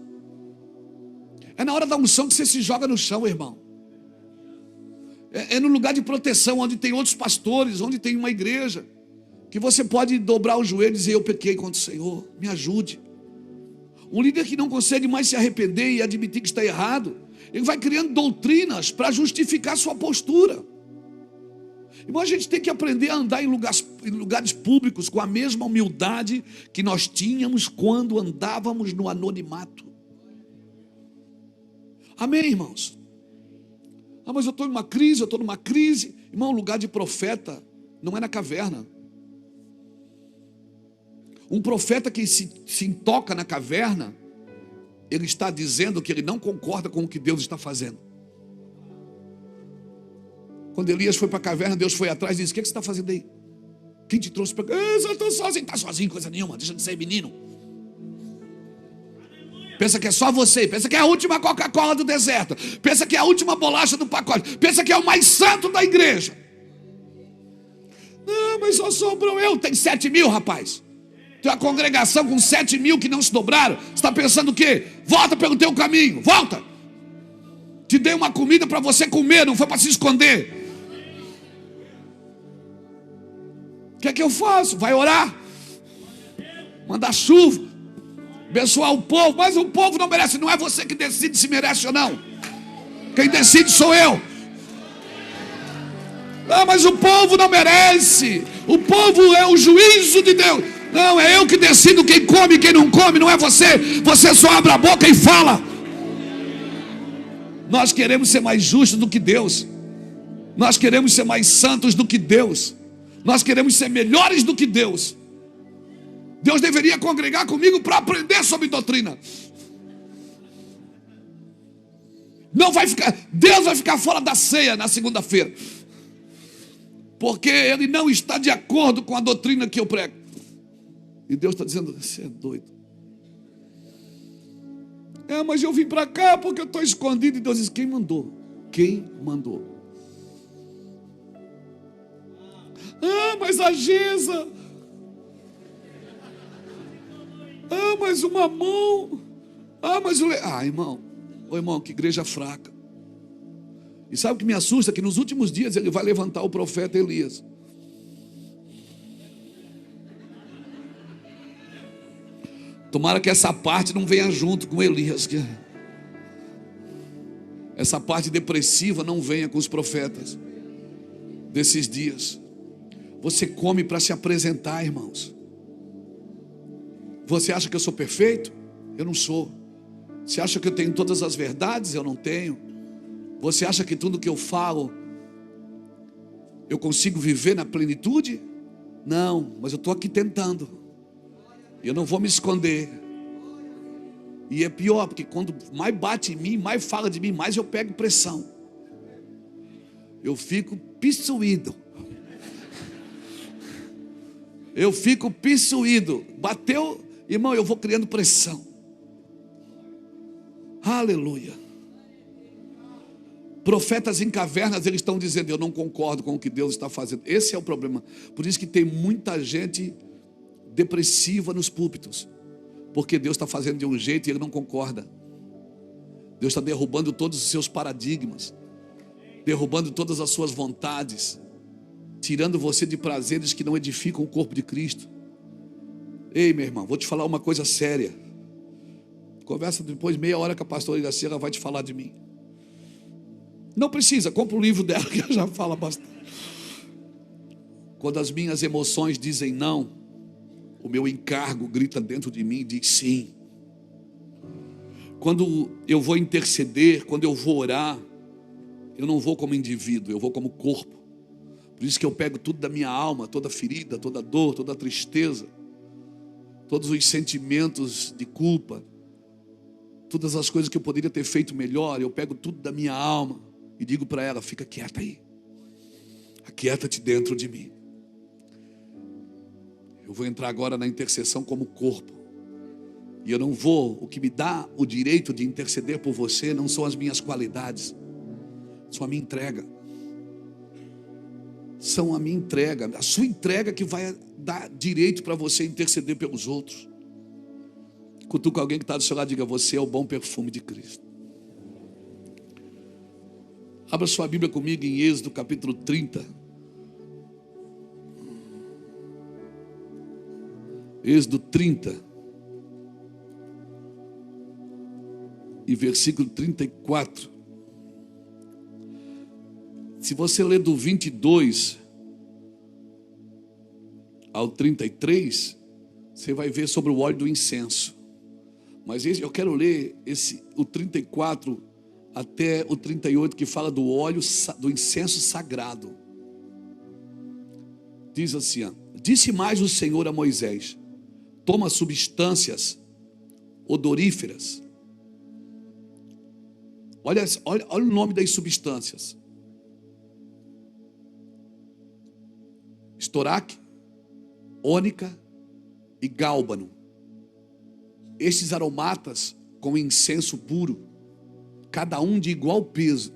É na hora da unção que você se joga no chão, irmão. É no lugar de proteção, onde tem outros pastores, onde tem uma igreja, que você pode dobrar o joelho e dizer, eu pequei contra o Senhor, me ajude. Um líder que não consegue mais se arrepender e admitir que está errado, ele vai criando doutrinas para justificar sua postura. Irmão, a gente tem que aprender a andar em lugares públicos com a mesma humildade que nós tínhamos quando andávamos no anonimato. Amém, irmãos? Mas eu estou numa crise. Irmão, lugar de profeta não é na caverna. Um profeta que se toca na caverna, ele está dizendo que ele não concorda com o que Deus está fazendo. Quando Elias foi para a caverna, Deus foi atrás e disse, o que você está fazendo aí? Quem te trouxe para cá? Eu estou sozinho. Está sozinho, coisa nenhuma, deixa de ser menino. Pensa que é só você, pensa que é a última Coca-Cola do deserto, pensa que é a última bolacha do pacote, pensa que é o mais santo da igreja. Não, mas só sobrou eu. Tem 7.000, rapaz. Tem uma congregação com 7.000 que não se dobraram. Você está pensando o quê? Volta pelo teu caminho, volta. Te dei uma comida para você comer, não foi para se esconder. O que é que eu faço? Vai orar, mandar chuva, abençoar o povo. Mas o povo não merece. Não é você que decide se merece ou não. Quem decide sou eu. Não, mas o povo não merece. O povo é o juízo de Deus. Não, é eu que decido quem come e quem não come. Não é você. Você só abre a boca e fala. Nós queremos ser mais justos do que Deus. Nós queremos ser mais santos do que Deus. Nós queremos ser melhores do que Deus. Deus deveria congregar comigo para aprender sobre doutrina. Não vai ficar, Deus vai ficar fora da ceia na segunda-feira. porque ele não está de acordo com a doutrina que eu prego. E Deus está dizendo: você é doido. Mas eu vim para cá porque eu estou escondido. E Deus diz: quem mandou? Quem mandou? Mas a Gesa. Mas o Mamão. Mas o... irmão. Irmão, que igreja fraca. E sabe o que me assusta? Que nos últimos dias ele vai levantar o profeta Elias. Tomara que essa parte não venha junto com Elias. Essa parte depressiva não venha com os profetas desses dias. Você come para se apresentar, irmãos. Você acha que eu sou perfeito? Eu não sou. Você acha que eu tenho todas as verdades? Eu não tenho. Você acha que tudo que eu falo eu consigo viver na plenitude? Não, mas eu estou aqui tentando. Eu não vou me esconder. E é pior, porque quando mais bate em mim, mais fala de mim, mais eu pego pressão. Eu fico possuído. Eu fico possuído. Bateu, irmão, eu vou criando pressão. Aleluia. Profetas em cavernas, eles estão dizendo: eu não concordo com o que Deus está fazendo. Esse é o problema. Por isso que tem muita gente depressiva nos púlpitos, porque Deus está fazendo de um jeito e ele não concorda. Deus está derrubando todos os seus paradigmas, derrubando todas as suas vontades, tirando você de prazeres que não edificam o corpo de Cristo. Ei, meu irmão, vou te falar uma coisa séria. Conversa depois, meia hora, com a pastora Iracema, ela vai te falar de mim. Não precisa, compra o livro dela que ela já fala bastante. Quando as minhas emoções dizem não, o meu encargo grita dentro de mim e diz sim. Quando eu vou interceder, quando eu vou orar, eu não vou como indivíduo, eu vou como corpo. Por isso que eu pego tudo da minha alma, toda ferida, toda dor, toda tristeza, todos os sentimentos de culpa, todas as coisas que eu poderia ter feito melhor, eu pego tudo da minha alma e digo para ela: fica quieta aí, aquieta-te dentro de mim. Eu vou entrar agora na intercessão como corpo. E eu não vou, o que me dá o direito de interceder por você não são as minhas qualidades, são a minha entrega. São a minha entrega, a sua entrega que vai dar direito para você interceder pelos outros. Cutuca alguém que está do seu lado e diga: você é o bom perfume de Cristo. Abra sua Bíblia comigo em Êxodo capítulo 30. Êxodo 30. E versículo 34. Se você ler do 22 ao 33, você vai ver sobre o óleo do incenso. Mas eu quero ler o 34 até o 38, que fala do óleo do incenso sagrado. Diz assim: disse mais o Senhor a Moisés: toma substâncias odoríferas. Olha o nome das substâncias: estoraque, ônica e gálbano. Estes aromatas com incenso puro, cada um de igual peso.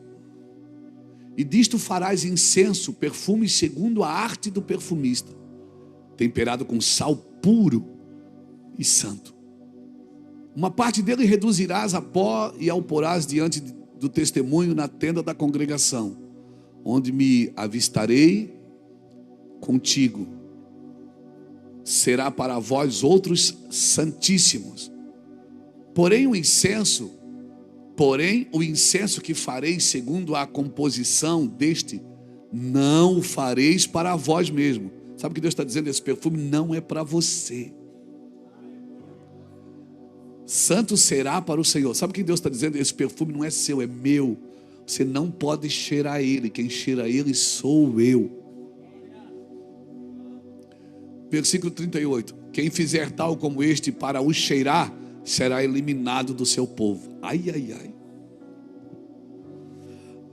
E disto farás incenso, perfume segundo a arte do perfumista, temperado com sal puro e santo. Uma parte dele reduzirás a pó e ao porás diante do testemunho na tenda da congregação, onde me avistarei contigo. Será para vós outros santíssimos. Porém o incenso que fareis segundo a composição deste, não o fareis para vós mesmo. Sabe o que Deus está dizendo? Esse perfume não é para você. Santo será para o Senhor. Sabe o que Deus está dizendo? Esse perfume não é seu, é meu. Você não pode cheirar ele. Quem cheira ele sou eu. Versículo 38. Quem fizer tal como este para o cheirar, será eliminado do seu povo. Ai, ai, ai.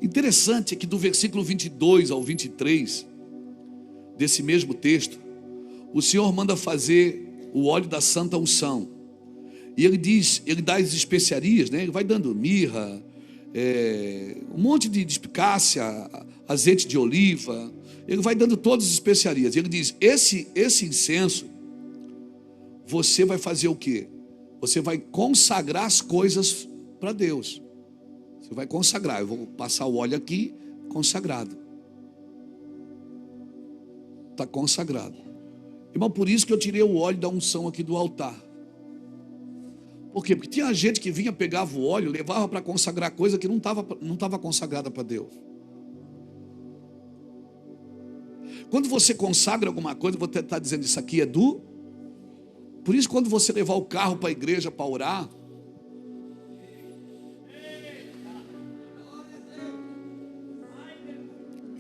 Interessante é que do versículo 22 ao 23, desse mesmo texto, o Senhor manda fazer o óleo da santa unção. E ele dá as especiarias, né? Ele vai dando mirra, um monte de espicácia, azeite de oliva. Ele vai dando todas as especiarias. Ele diz: esse incenso, você vai fazer o quê? Você vai consagrar as coisas para Deus. Você vai consagrar. Eu vou passar o óleo aqui, consagrado. Está consagrado. Irmão, por isso que eu tirei o óleo da unção aqui do altar. Por quê? Porque tinha gente que vinha, pegava o óleo, levava para consagrar coisa que não estava consagrada para Deus. Quando você consagra alguma coisa, você está dizendo: isso aqui é do... Por isso, quando você levar o carro para a igreja para orar,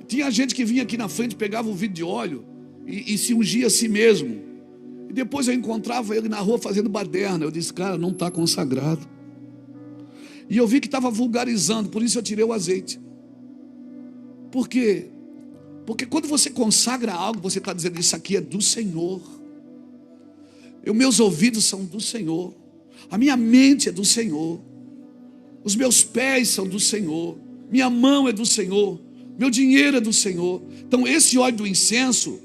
tinha gente que vinha aqui na frente, pegava um vidro de óleo e se ungia a si mesmo. E depois eu encontrava ele na rua fazendo baderna. Eu disse: cara, não está consagrado. E eu vi que estava vulgarizando, por isso eu tirei o azeite. Por quê? Porque quando você consagra algo, você está dizendo: isso aqui é do Senhor. Meus ouvidos são do Senhor. A minha mente é do Senhor. Os meus pés são do Senhor. Minha mão é do Senhor. Meu dinheiro é do Senhor. Então esse óleo do incenso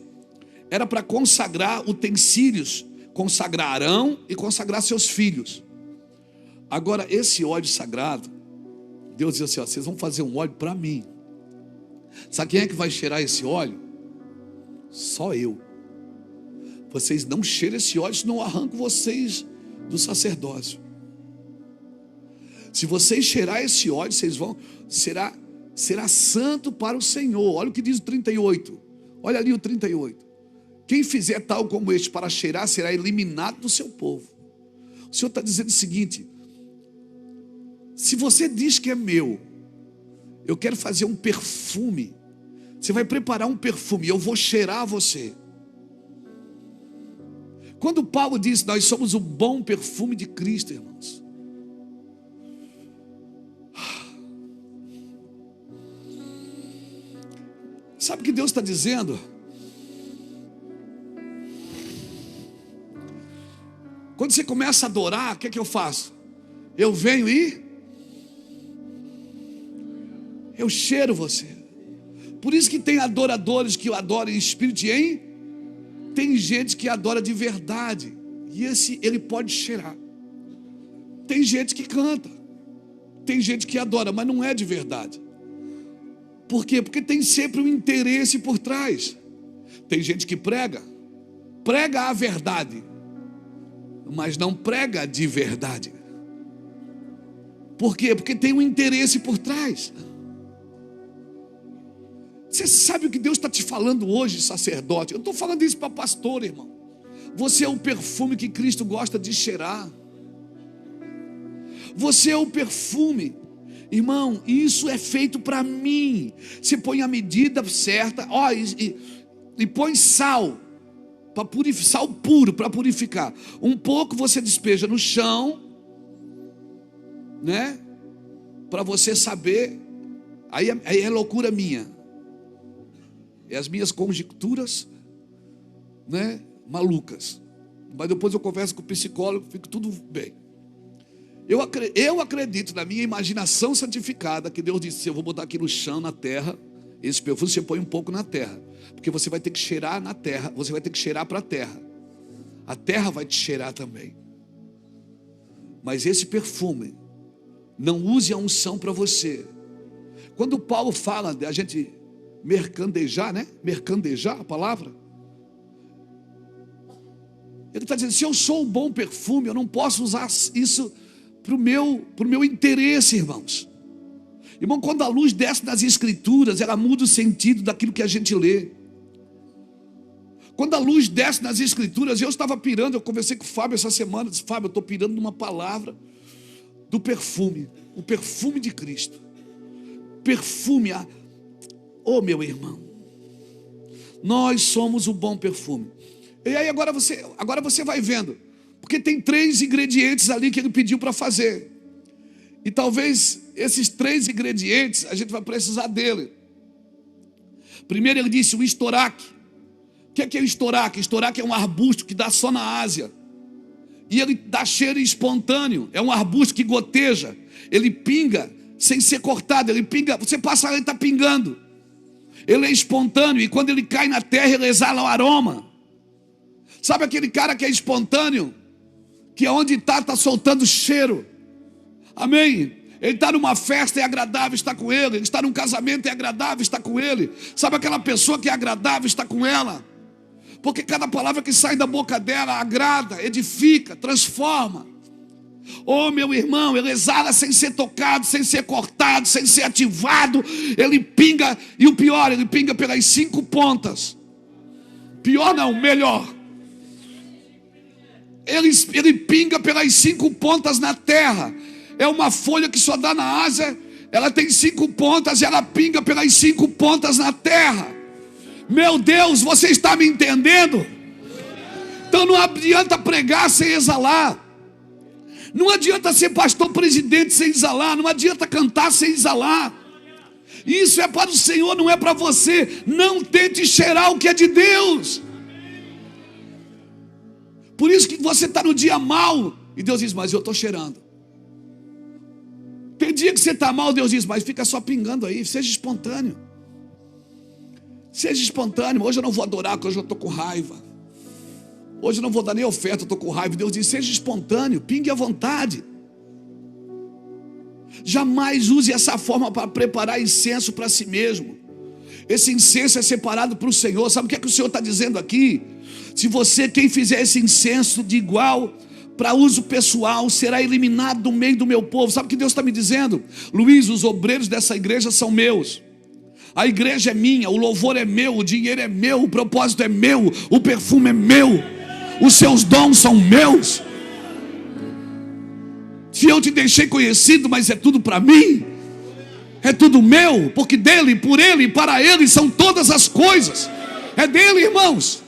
era para consagrar utensílios, consagrar Arão e consagrar seus filhos. Agora esse óleo sagrado, Deus diz assim: ó, vocês vão fazer um óleo para mim. Sabe quem é que vai cheirar esse óleo? Só eu. Vocês não cheiram esse óleo, senão eu arranco vocês do sacerdócio. Se vocês cheirar esse óleo, vocês vão... Será santo para o Senhor. Olha o que diz o 38. Olha ali o 38. Quem fizer tal como este para cheirar, será eliminado do seu povo. O Senhor está dizendo o seguinte: se você diz que é meu, eu quero fazer um perfume. Você vai preparar um perfume, eu vou cheirar você. Quando Paulo diz: nós somos o bom perfume de Cristo, irmãos. Sabe o que Deus está dizendo? Quando você começa a adorar, o que é que eu faço? Eu venho e eu cheiro você. Por isso que tem adoradores que adoram em espírito e em... Tem gente que adora de verdade, e ele pode cheirar. Tem gente que canta, tem gente que adora, mas não é de verdade. Por quê? Porque tem sempre um interesse por trás. Tem gente que prega a verdade, mas não prega de verdade. Por quê? Porque tem um interesse por trás. Você sabe o que Deus está te falando hoje, sacerdote? Eu estou falando isso para pastor, irmão. Você é o perfume que Cristo gosta de cheirar. Você é o perfume. Irmão, isso é feito para mim. Você põe a medida certa, e põe sal, sal puro para purificar. Um pouco você despeja no chão, né? Para você saber. Aí é loucura minha. É as minhas conjecturas, né, malucas. Mas depois eu converso com o psicólogo, fica tudo bem. Eu acredito na minha imaginação santificada que Deus disse: eu vou botar aqui no chão, na terra, esse perfume você põe um pouco na terra, porque você vai ter que cheirar na terra, você vai ter que cheirar para a terra vai te cheirar também. Mas esse perfume, não use a unção para você. Quando Paulo fala de a gente mercadejar, né? Mercadejar a palavra. Ele está dizendo: se eu sou um bom perfume, eu não posso usar isso para o meu interesse, irmãos. Irmão, quando a luz desce nas escrituras, ela muda o sentido daquilo que a gente lê. Quando a luz desce nas escrituras, eu estava pirando, eu conversei com o Fábio essa semana, disse: Fábio, eu estou pirando numa palavra do perfume, o perfume de Cristo. Perfume, meu irmão, nós somos o bom perfume. E aí agora você vai vendo, porque tem 3 ingredientes ali que ele pediu para fazer. E talvez esses 3 ingredientes a gente vai precisar dele. Primeiro ele disse o estoraque. O que é o estoraque? Estoraque é um arbusto que dá só na Ásia. E ele dá cheiro espontâneo. É um arbusto que goteja. Ele pinga sem ser cortado. Ele pinga, você passa lá e está pingando. Ele é espontâneo. E quando ele cai na terra, ele exala o aroma. Sabe aquele cara que é espontâneo? Que onde está soltando cheiro. Amém? Ele está numa festa, é agradável estar com ele. Ele está num casamento, é agradável estar com ele. Sabe aquela pessoa que é agradável estar com ela? Porque cada palavra que sai da boca dela agrada, edifica, transforma. Oh, meu irmão, ele exala sem ser tocado, sem ser cortado, sem ser ativado. Ele pinga, e o pior, ele pinga pelas 5 pontas. Pior não, melhor. Ele pinga pelas 5 pontas na terra. É uma folha que só dá na Ásia. Ela tem 5 pontas e ela pinga pelas 5 pontas na terra. Meu Deus, você está me entendendo? Então não adianta pregar sem exalar. Não adianta ser pastor presidente sem exalar. Não adianta cantar sem exalar. Isso é para o Senhor, não é para você. Não tente cheirar o que é de Deus. Por isso que você está no dia mal e Deus diz, mas eu estou cheirando. Tem dia que você está mal, Deus diz, mas fica só pingando aí, seja espontâneo. Seja espontâneo. Hoje eu não vou adorar porque hoje eu estou com raiva. Hoje eu não vou dar nem oferta, eu estou com raiva. Deus diz, seja espontâneo, pingue à vontade. Jamais use essa forma para preparar incenso para si mesmo. Esse incenso é separado para o Senhor. Sabe o que é que o Senhor está dizendo aqui? Se você, quem fizer esse incenso de igual para uso pessoal, será eliminado do meio do meu povo. Sabe o que Deus está me dizendo? Luiz, os obreiros dessa igreja são meus. A igreja é minha, o louvor é meu, o dinheiro é meu, o propósito é meu, o perfume é meu, os seus dons são meus. Se eu te deixei conhecido, mas é tudo para mim, é tudo meu, porque dele, por ele e para ele são todas as coisas. É dele, irmãos.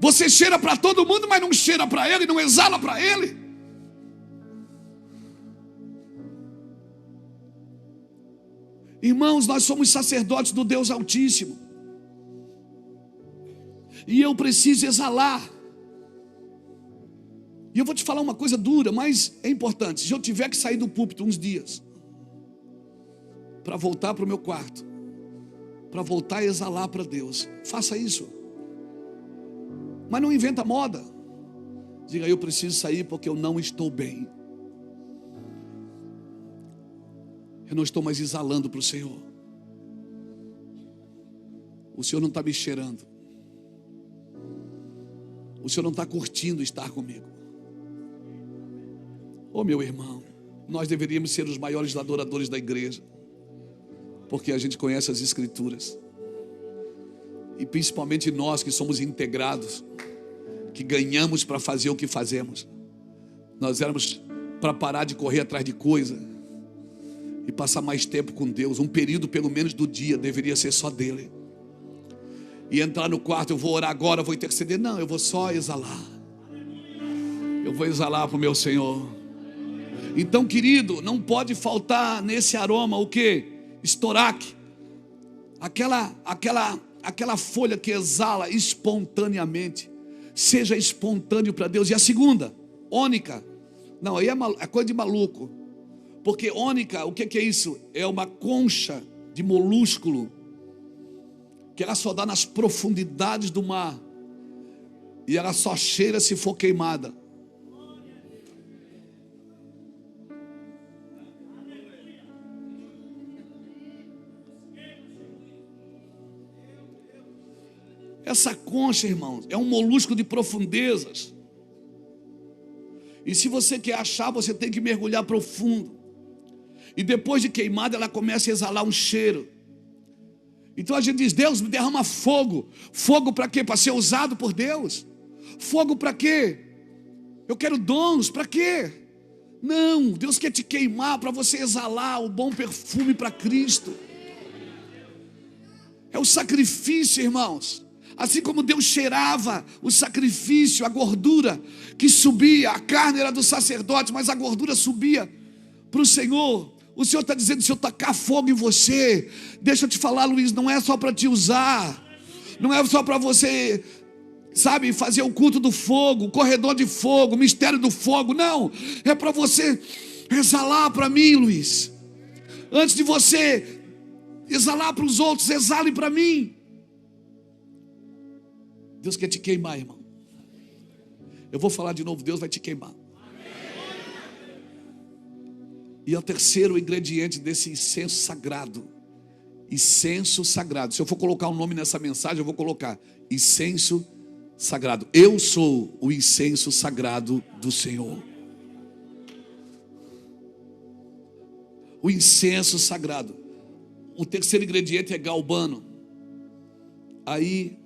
Você cheira para todo mundo, mas não cheira para ele, não exala para ele. Irmãos, nós somos sacerdotes do Deus Altíssimo. E eu preciso exalar. E eu vou te falar uma coisa dura, mas é importante. Se eu tiver que sair do púlpito uns dias, para voltar para o meu quarto, para voltar a exalar para Deus, faça isso. Mas não inventa moda. Diga, eu preciso sair porque eu não estou bem. Eu não estou mais exalando para o Senhor. O Senhor não está me cheirando. O Senhor não está curtindo estar comigo. Oh, meu irmão, nós deveríamos ser os maiores adoradores da igreja, porque a gente conhece as Escrituras. E principalmente nós que somos integrados, que ganhamos para fazer o que fazemos. Nós éramos para parar de correr atrás de coisa e passar mais tempo com Deus. Um período pelo menos do dia deveria ser só dele. E entrar no quarto, eu vou orar agora, eu vou interceder. Não, eu vou só exalar. Eu vou exalar para o meu Senhor. Então, querido, não pode faltar nesse aroma o que? Estoraque. Aquela folha que exala espontaneamente. Seja espontâneo para Deus. E a segunda, ônica. Não, aí é coisa de maluco. Porque ônica, o que é isso? É uma concha de molúsculo que ela só dá nas profundidades do mar. E ela só cheira se for queimada. Essa concha, irmãos, é um molusco de profundezas. E se você quer achar, você tem que mergulhar profundo. E depois de queimada, ela começa a exalar um cheiro. Então a gente diz, Deus me derrama fogo. Fogo para quê? Para ser usado por Deus. Fogo para quê? Eu quero dons, para quê? Não, Deus quer te queimar para você exalar o bom perfume para Cristo. É o sacrifício, irmãos. Assim como Deus cheirava o sacrifício, a gordura que subia, a carne era do sacerdote, mas a gordura subia para o Senhor. O Senhor está dizendo, se eu tacar fogo em você, deixa eu te falar, Luiz, não é só para te usar. Não é só para você, sabe, fazer o culto do fogo, corredor de fogo, mistério do fogo. Não, é para você exalar para mim, Luiz. Antes de você exalar para os outros, exale para mim. Deus quer te queimar, irmão. Eu vou falar de novo, Deus vai te queimar. E é o terceiro ingrediente desse incenso sagrado. Incenso sagrado. Se eu for colocar um nome nessa mensagem, eu vou colocar incenso sagrado. Eu sou o incenso sagrado do Senhor. O incenso sagrado. O terceiro ingrediente é galbano. Aí,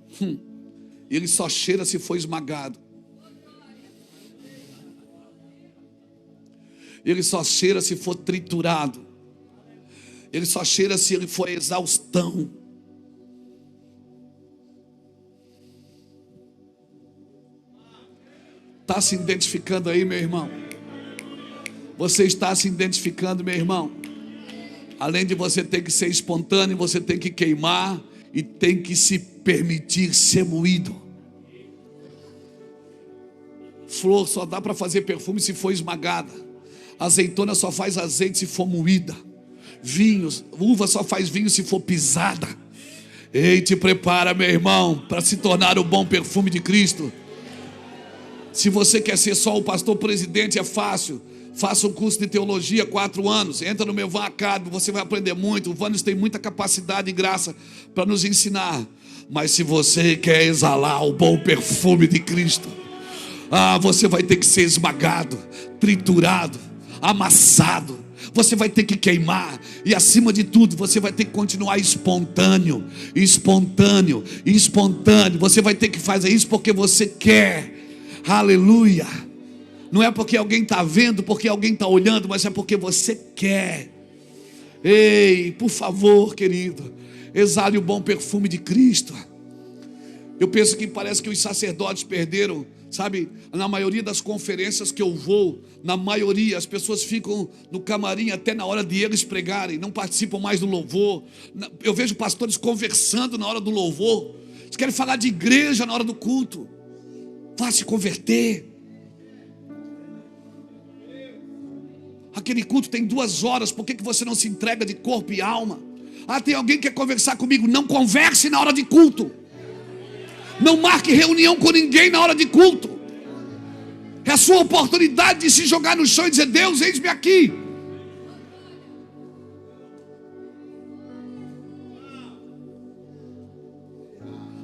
ele só cheira se for esmagado. Ele só cheira se for triturado. Ele só cheira se ele for exaustão. Está se identificando aí, meu irmão? Você está se identificando, meu irmão? Além de você ter que ser espontâneo, você tem que queimar e tem que se permitir ser moído. Flor só dá para fazer perfume se for esmagada. Azeitona só faz azeite se for moída. Vinhos, uva só faz vinho se for pisada. Ei, te prepara, meu irmão, para se tornar o bom perfume de Cristo. Se você quer ser só o pastor presidente, é fácil. Faça um curso de teologia, 4 anos. Entra no meu Van Academy, você vai aprender muito. O Vanos tem muita capacidade e graça para nos ensinar. Mas se você quer exalar o bom perfume de Cristo, você vai ter que ser esmagado, triturado, amassado. Você vai ter que queimar. E acima de tudo, você vai ter que continuar espontâneo. Espontâneo, espontâneo. Você vai ter que fazer isso porque você quer. Aleluia. Não é porque alguém está vendo, porque alguém está olhando, mas é porque você quer. Ei, por favor, querido, exale o bom perfume de Cristo. Eu penso que parece que os sacerdotes perderam, sabe, na maioria das conferências que eu vou, na maioria as pessoas ficam no camarim até na hora de eles pregarem, não participam mais do louvor. Eu vejo pastores conversando na hora do louvor. Eles querem falar de igreja na hora do culto. Vá se converter. Aquele culto tem 2 horas, por que você não se entrega de corpo e alma? Tem alguém que quer conversar comigo? Não converse na hora de culto. Não marque reunião com ninguém na hora de culto. É a sua oportunidade de se jogar no chão e dizer: Deus, eis-me aqui.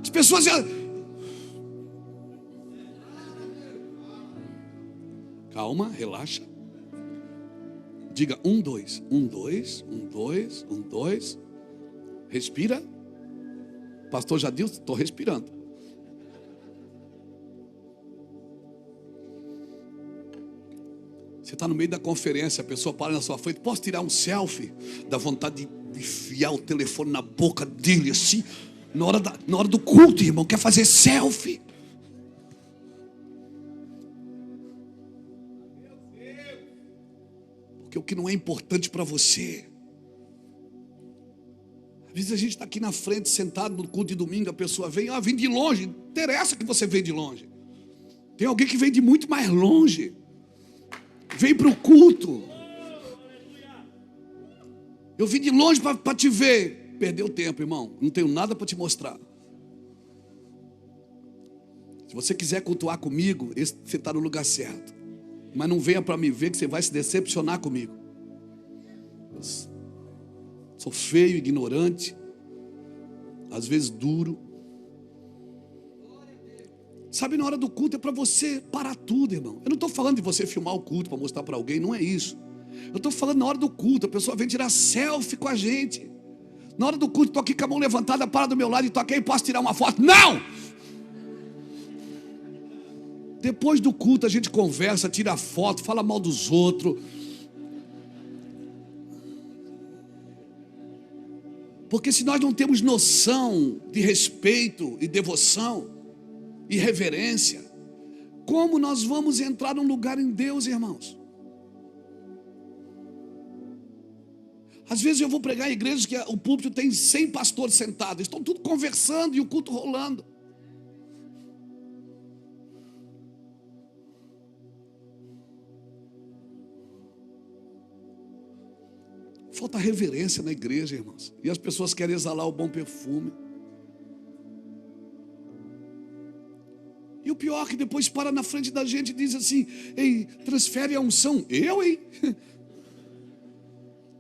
As pessoas calma, relaxa. Diga 1, 2, 1, 2, 1, 2, 1, 2. Respira. Pastor Jadilson, estou respirando. Você está no meio da conferência, a pessoa para na sua frente. Posso tirar um selfie? Dá vontade de enfiar o telefone na boca dele assim. Na hora do culto, irmão, quer fazer selfie? Porque o que não é importante para você. Às vezes a gente está aqui na frente, sentado no culto de domingo, a pessoa vem, vem de longe. Não interessa que você veio de longe. Tem alguém que vem de muito mais longe. Vem para o culto. Eu vim de longe para te ver. Perdeu tempo, irmão. Não tenho nada para te mostrar. Se você quiser cultuar comigo, você está no lugar certo. Mas não venha para me ver que você vai se decepcionar comigo. Eu sou feio, ignorante, às vezes duro. Sabe, na hora do culto é para você parar tudo, irmão. Eu não estou falando de você filmar o culto para mostrar para alguém, não é isso. Eu estou falando na hora do culto, a pessoa vem tirar selfie com a gente. Na hora do culto, estou aqui com a mão levantada, para do meu lado e toca aí, posso tirar uma foto? Não! Depois do culto a gente conversa, tira foto, fala mal dos outros. Porque se nós não temos noção de respeito e devoção e reverência, como nós vamos entrar num lugar em Deus, irmãos? Às vezes eu vou pregar em igrejas que o púlpito tem 100 pastores sentados, estão tudo conversando e o culto rolando. Falta reverência na igreja, irmãos. E as pessoas querem exalar o bom perfume. E o pior é que depois para na frente da gente e diz assim: ei, transfere a unção. Eu, hein?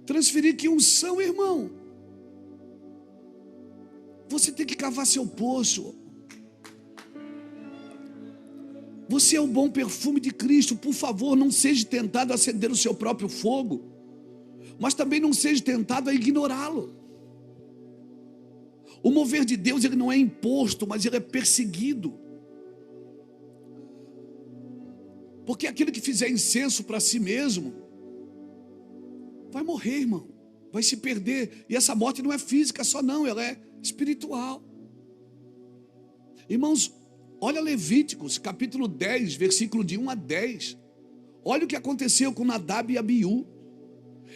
Transferir que unção, irmão? Você tem que cavar seu poço. Você é o bom perfume de Cristo. Por favor, não seja tentado a acender o seu próprio fogo, mas também não seja tentado a ignorá-lo. O mover de Deus, ele não é imposto, mas ele é perseguido. Porque aquele que fizer incenso para si mesmo vai morrer, irmão, vai se perder. E essa morte não é física só não, ela é espiritual. Irmãos, olha Levíticos, capítulo 10, versículo de 1 a 10. Olha o que aconteceu com Nadab e Abiú.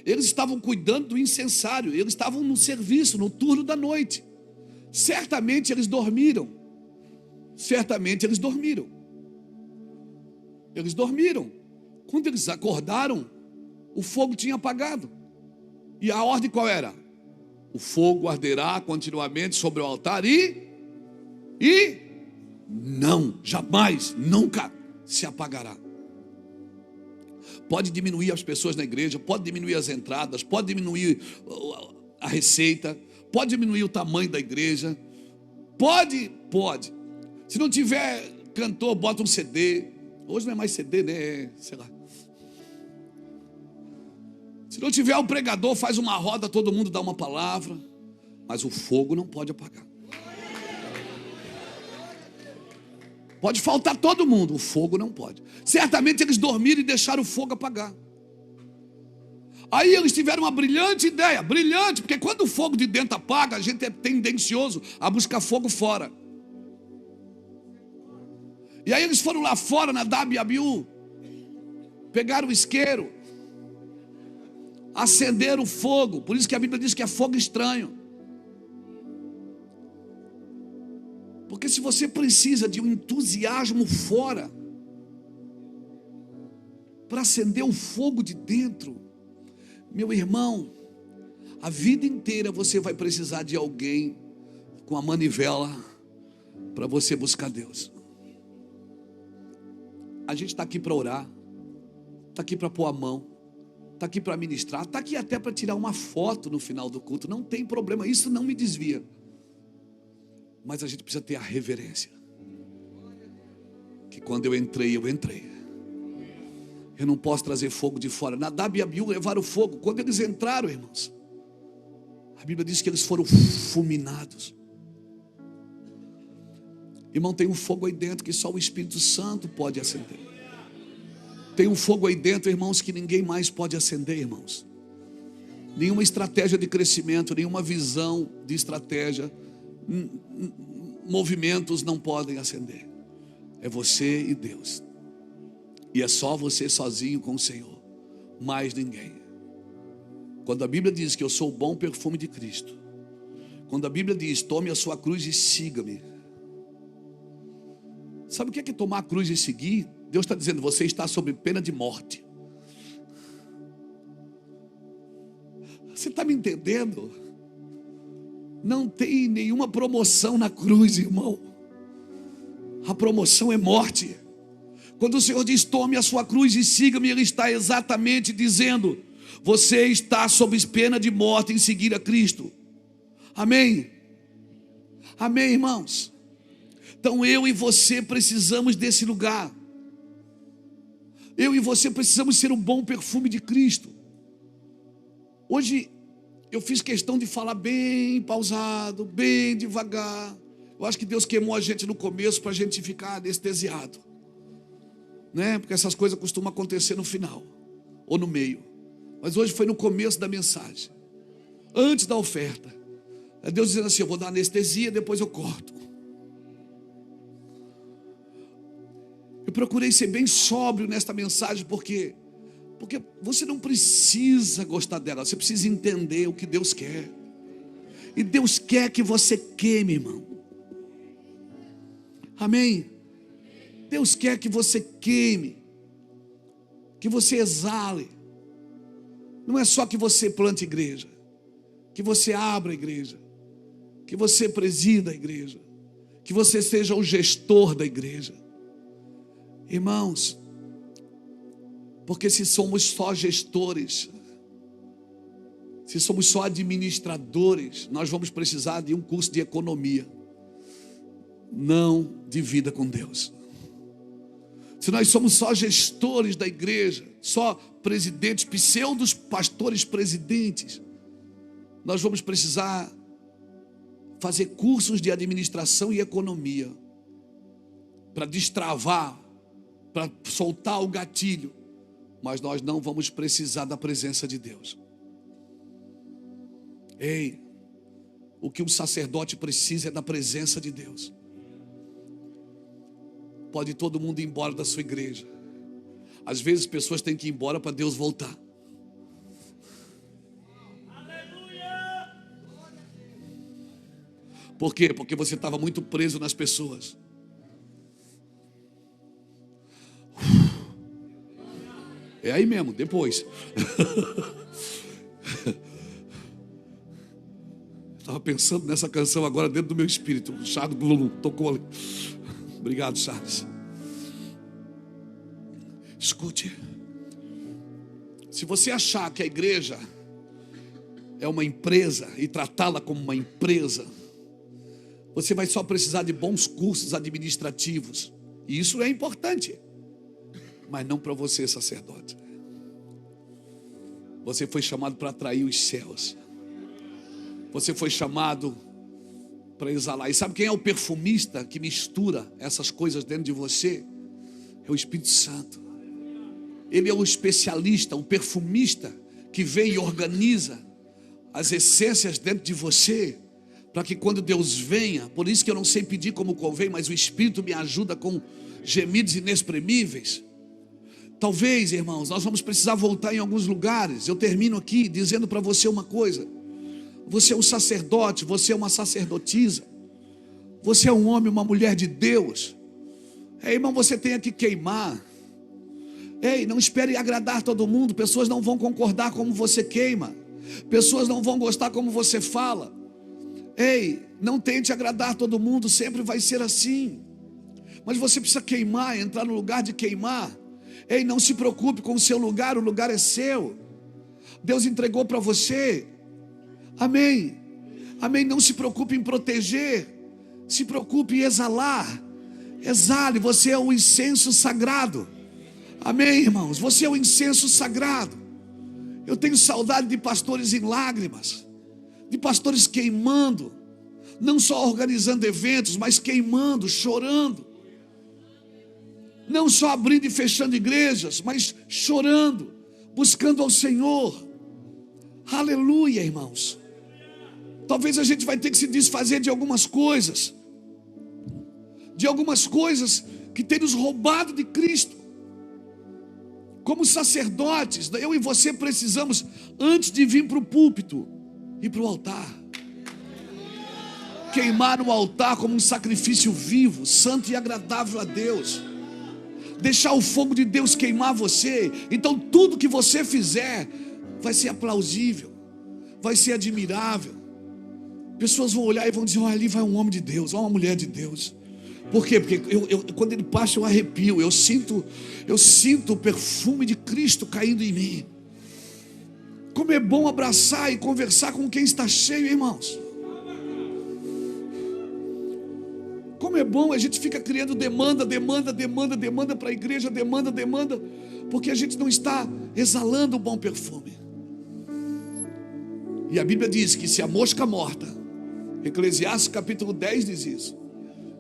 Eles estavam cuidando do incensário, eles estavam no serviço, no turno da noite. Certamente eles dormiram. Certamente eles dormiram. Eles dormiram. Quando eles acordaram, o fogo tinha apagado. E a ordem qual era? O fogo arderá continuamente sobre o altar e não, jamais, nunca se apagará. Pode diminuir as pessoas na igreja, pode diminuir as entradas, pode diminuir a receita, pode diminuir o tamanho da igreja, pode. Se não tiver cantor, bota um CD. Hoje não é mais CD, né? Sei lá. Se não tiver um pregador, faz uma roda, todo mundo dá uma palavra. Mas o fogo não pode apagar. Pode faltar todo mundo, o fogo não pode. Certamente eles dormiram e deixaram o fogo apagar. Aí eles tiveram uma brilhante ideia, brilhante, porque quando o fogo de dentro apaga, a gente é tendencioso a buscar fogo fora. E aí eles foram lá fora, Nadab e Abiú, pegaram o isqueiro, acenderam o fogo. Por isso que a Bíblia diz que é fogo estranho. Porque se você precisa de um entusiasmo fora para acender o fogo de dentro, meu irmão, a vida inteira você vai precisar de alguém com a manivela para você buscar Deus. A gente está aqui para orar, está aqui para pôr a mão, está aqui para ministrar, está aqui até para tirar uma foto no final do culto. Não tem problema, isso não me desvia. Mas a gente precisa ter a reverência. Que quando eu entrei. Eu não posso trazer fogo de fora. Nadab e Abiú levaram fogo. Quando eles entraram, irmãos, a Bíblia diz que eles foram fulminados. Irmão, tem um fogo aí dentro que só o Espírito Santo pode acender. Tem um fogo aí dentro, irmãos, que ninguém mais pode acender, irmãos. Nenhuma estratégia de crescimento, nenhuma visão de estratégia, movimentos não podem acender. É você e Deus. E é só você sozinho com o Senhor, mais ninguém. Quando a Bíblia diz que eu sou o bom perfume de Cristo, quando a Bíblia diz tome a sua cruz e siga-me, sabe o que é tomar a cruz e seguir? Deus está dizendo, você está sob pena de morte. Você está me entendendo? Não tem nenhuma promoção na cruz, irmão. A promoção é morte. Quando o Senhor diz, tome a sua cruz e siga-me, Ele está exatamente dizendo, você está sob pena de morte em seguir a Cristo. Amém? Amém, irmãos? Então eu e você precisamos desse lugar. Eu e você precisamos ser um bom perfume de Cristo. Hoje eu fiz questão de falar bem pausado, bem devagar. Eu acho que Deus queimou a gente no começo para a gente ficar anestesiado, né? Porque essas coisas costumam acontecer no final ou no meio. Mas hoje foi no começo da mensagem, antes da oferta. É Deus dizendo assim, eu vou dar anestesia, depois eu corto. Eu procurei ser bem sóbrio nesta mensagem, porque Porque você não precisa gostar dela, você precisa entender o que Deus quer. E Deus quer que você queime, irmão. Amém? Deus quer que você queime, que você exale. Não é só que você plante igreja, que você abra a igreja, que você presida a igreja, que você seja o gestor da igreja. Irmãos, porque se somos só gestores, se somos só administradores, nós vamos precisar de um curso de economia, não de vida com Deus. Se nós somos só gestores da igreja, só presidentes, pseudos pastores presidentes, nós vamos precisar fazer cursos de administração e economia para destravar, para soltar o gatilho, mas nós não vamos precisar da presença de Deus. Ei, o que um sacerdote precisa é da presença de Deus. Pode todo mundo ir embora da sua igreja. Às vezes pessoas têm que ir embora para Deus voltar. Por quê? Porque você estava muito preso nas pessoas. É aí mesmo, depois. Estava pensando nessa canção agora dentro do meu espírito. O Charles Blum tocou ali. Obrigado, Charles. Escute. Se você achar que a igreja é uma empresa e tratá-la como uma empresa, você vai só precisar de bons cursos administrativos. E isso é importante. Mas não para você, sacerdote. Você foi chamado para atrair os céus. Você foi chamado para exalar. E sabe quem é o perfumista que mistura essas coisas dentro de você? É o Espírito Santo. Ele é o especialista, o perfumista que vem e organiza as essências dentro de você, para que quando Deus venha, por isso que eu não sei pedir como convém, mas o Espírito me ajuda com gemidos inexprimíveis. Talvez, irmãos, nós vamos precisar voltar em alguns lugares. Eu termino aqui dizendo para você uma coisa. Você é um sacerdote, você é uma sacerdotisa, você é um homem, uma mulher de Deus. Irmão, você tem que queimar. Ei, não espere agradar todo mundo. Pessoas não vão concordar como você queima. Pessoas não vão gostar como você fala. Ei, não tente agradar todo mundo, sempre vai ser assim. Mas você precisa queimar, entrar no lugar de queimar. Ei, não se preocupe com o seu lugar, o lugar é seu. Deus entregou para você. Amém. Amém. Não se preocupe em proteger, se preocupe em exalar. Exale, você é o incenso sagrado. Amém, irmãos, você é o incenso sagrado. Eu tenho saudade de pastores em lágrimas, de pastores queimando, não só organizando eventos, mas queimando, chorando. Não só abrindo e fechando igrejas, mas chorando, buscando ao Senhor. Aleluia, irmãos. Talvez a gente vai ter que se desfazer de algumas coisas, que tem nos roubado de Cristo. Como sacerdotes, eu e você precisamos, antes de vir para o púlpito, ir para o altar. Queimar o altar como um sacrifício vivo, santo e agradável a Deus. Deixar o fogo de Deus queimar você. Então tudo que você fizer vai ser aplausível, vai ser admirável. Pessoas vão olhar e vão dizer: olha, ali vai um homem de Deus, olha uma mulher de Deus. Por quê? Porque quando ele passa eu arrepio, eu sinto o perfume de Cristo caindo em mim. Como é bom abraçar e conversar com quem está cheio, irmãos. Como é bom, a gente fica criando demanda para a igreja, demanda, porque a gente não está exalando o bom perfume. E a Bíblia diz que se a mosca morta, Eclesiastes capítulo 10 diz isso,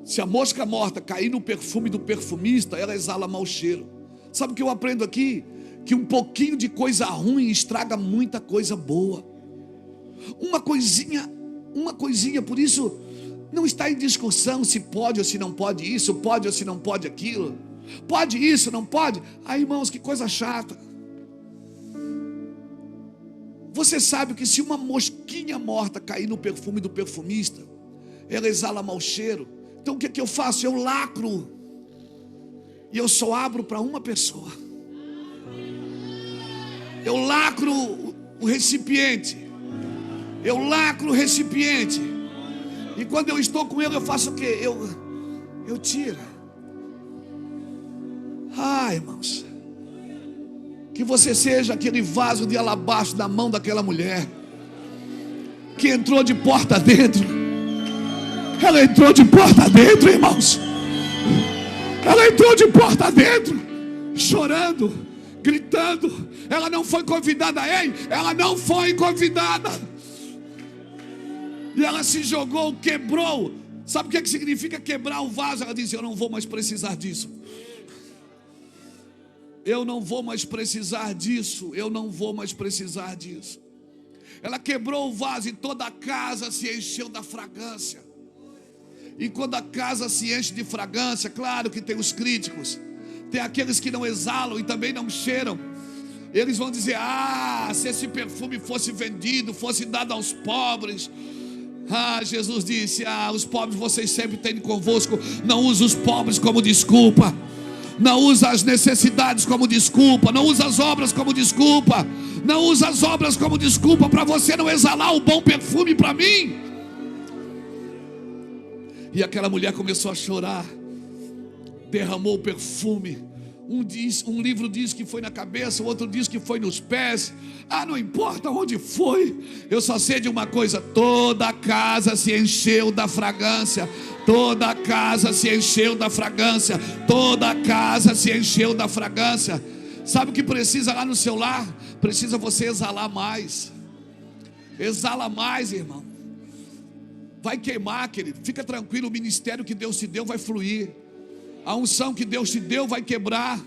se a mosca morta cair no perfume do perfumista, ela exala mau cheiro. Sabe o que eu aprendo aqui? Que um pouquinho de coisa ruim estraga muita coisa boa. Uma coisinha, por isso não está em discussão se pode ou se não pode isso, pode ou se não pode aquilo. Pode isso, não pode? Irmãos, que coisa chata. Você sabe que se uma mosquinha morta cair no perfume do perfumista, ela exala mau cheiro. Então o que eu faço? Eu lacro. E eu só abro para uma pessoa. Eu lacro o recipiente. Eu lacro o recipiente. E quando eu estou com ele, eu faço o quê? Eu tiro. Irmãos, que você seja aquele vaso de alabastro na mão daquela mulher que entrou de porta dentro. Ela entrou de porta dentro, irmãos. Ela entrou de porta dentro, chorando, gritando. Ela não foi convidada, ela não foi convidada. E ela se jogou, quebrou. Sabe o que significa quebrar o vaso? Ela disse: eu não vou mais precisar disso. Eu não vou mais precisar disso. Eu não vou mais precisar disso. Ela quebrou o vaso e toda a casa se encheu da fragrância. E quando a casa se enche de fragrância, claro que tem os críticos, tem aqueles que não exalam e também não cheiram. Eles vão dizer: se esse perfume fosse vendido, fosse dado aos pobres. Jesus disse: os pobres vocês sempre têm convosco. Não use os pobres como desculpa. Não usa as necessidades como desculpa. Não usa as obras como desculpa. Não usa as obras como desculpa para você não exalar o bom perfume para mim. E aquela mulher começou a chorar. Derramou o perfume. Um livro diz que foi na cabeça, o outro diz que foi nos pés. Não importa onde foi. Eu só sei de uma coisa: toda a casa se encheu da fragrância. Toda a casa se encheu da fragrância. Toda a casa se encheu da fragrância. Sabe o que precisa lá no seu lar? Precisa você exalar mais. Exala mais, irmão. Vai queimar, querido. Fica tranquilo, o ministério que Deus te deu vai fluir. A unção que Deus te deu vai quebrar.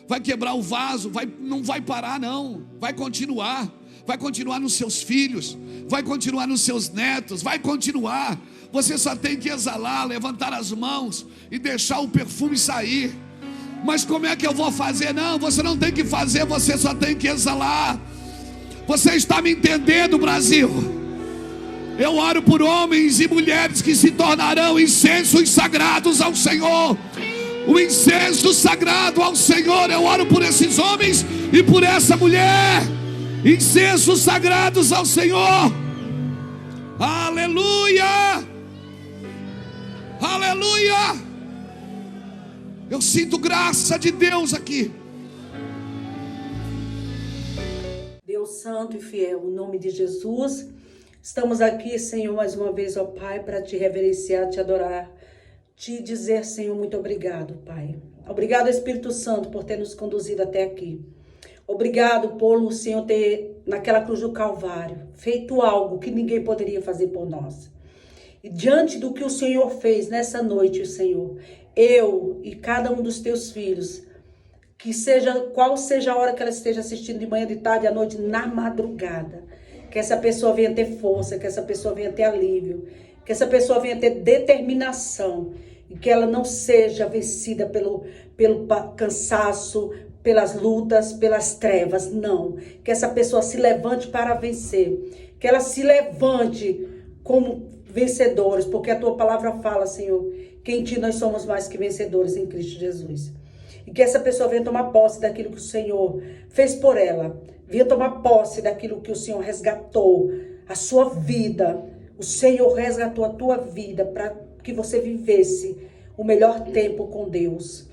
Vai quebrar o vaso. Não vai parar não. Vai continuar. Vai continuar nos seus filhos. Vai continuar nos seus netos. Vai continuar. Você só tem que exalar, levantar as mãos e deixar o perfume sair. Mas como é que eu vou fazer? Não, você não tem que fazer, você só tem que exalar. Você está me entendendo, Brasil? Eu oro por homens e mulheres que se tornarão incensos sagrados ao Senhor. O incenso sagrado ao Senhor. Eu oro por esses homens e por essa mulher. Incensos sagrados ao Senhor. Aleluia! Aleluia! Eu sinto graça de Deus aqui. Deus santo e fiel, em nome de Jesus, estamos aqui, Senhor, mais uma vez, ó Pai, para te reverenciar, te adorar, te dizer, Senhor, muito obrigado, Pai. Obrigado, Espírito Santo, por ter nos conduzido até aqui. Obrigado por o Senhor ter, naquela cruz do Calvário, feito algo que ninguém poderia fazer por nós. E diante do que o Senhor fez nessa noite, Senhor, eu e cada um dos teus filhos, qual seja a hora que ela esteja assistindo, de manhã, de tarde, à noite, na madrugada, que essa pessoa venha ter força, que essa pessoa venha ter alívio, que essa pessoa venha ter determinação, e que ela não seja vencida pelo cansaço, pelas lutas, pelas trevas, não. Que essa pessoa se levante para vencer, que ela se levante como vencedores, porque a tua palavra fala, Senhor, que em ti nós somos mais que vencedores em Cristo Jesus. E que essa pessoa venha tomar posse daquilo que o Senhor fez por ela, venha tomar posse daquilo que o Senhor resgatou, a sua vida. O Senhor resgatou a tua vida para que você vivesse o melhor tempo com Deus.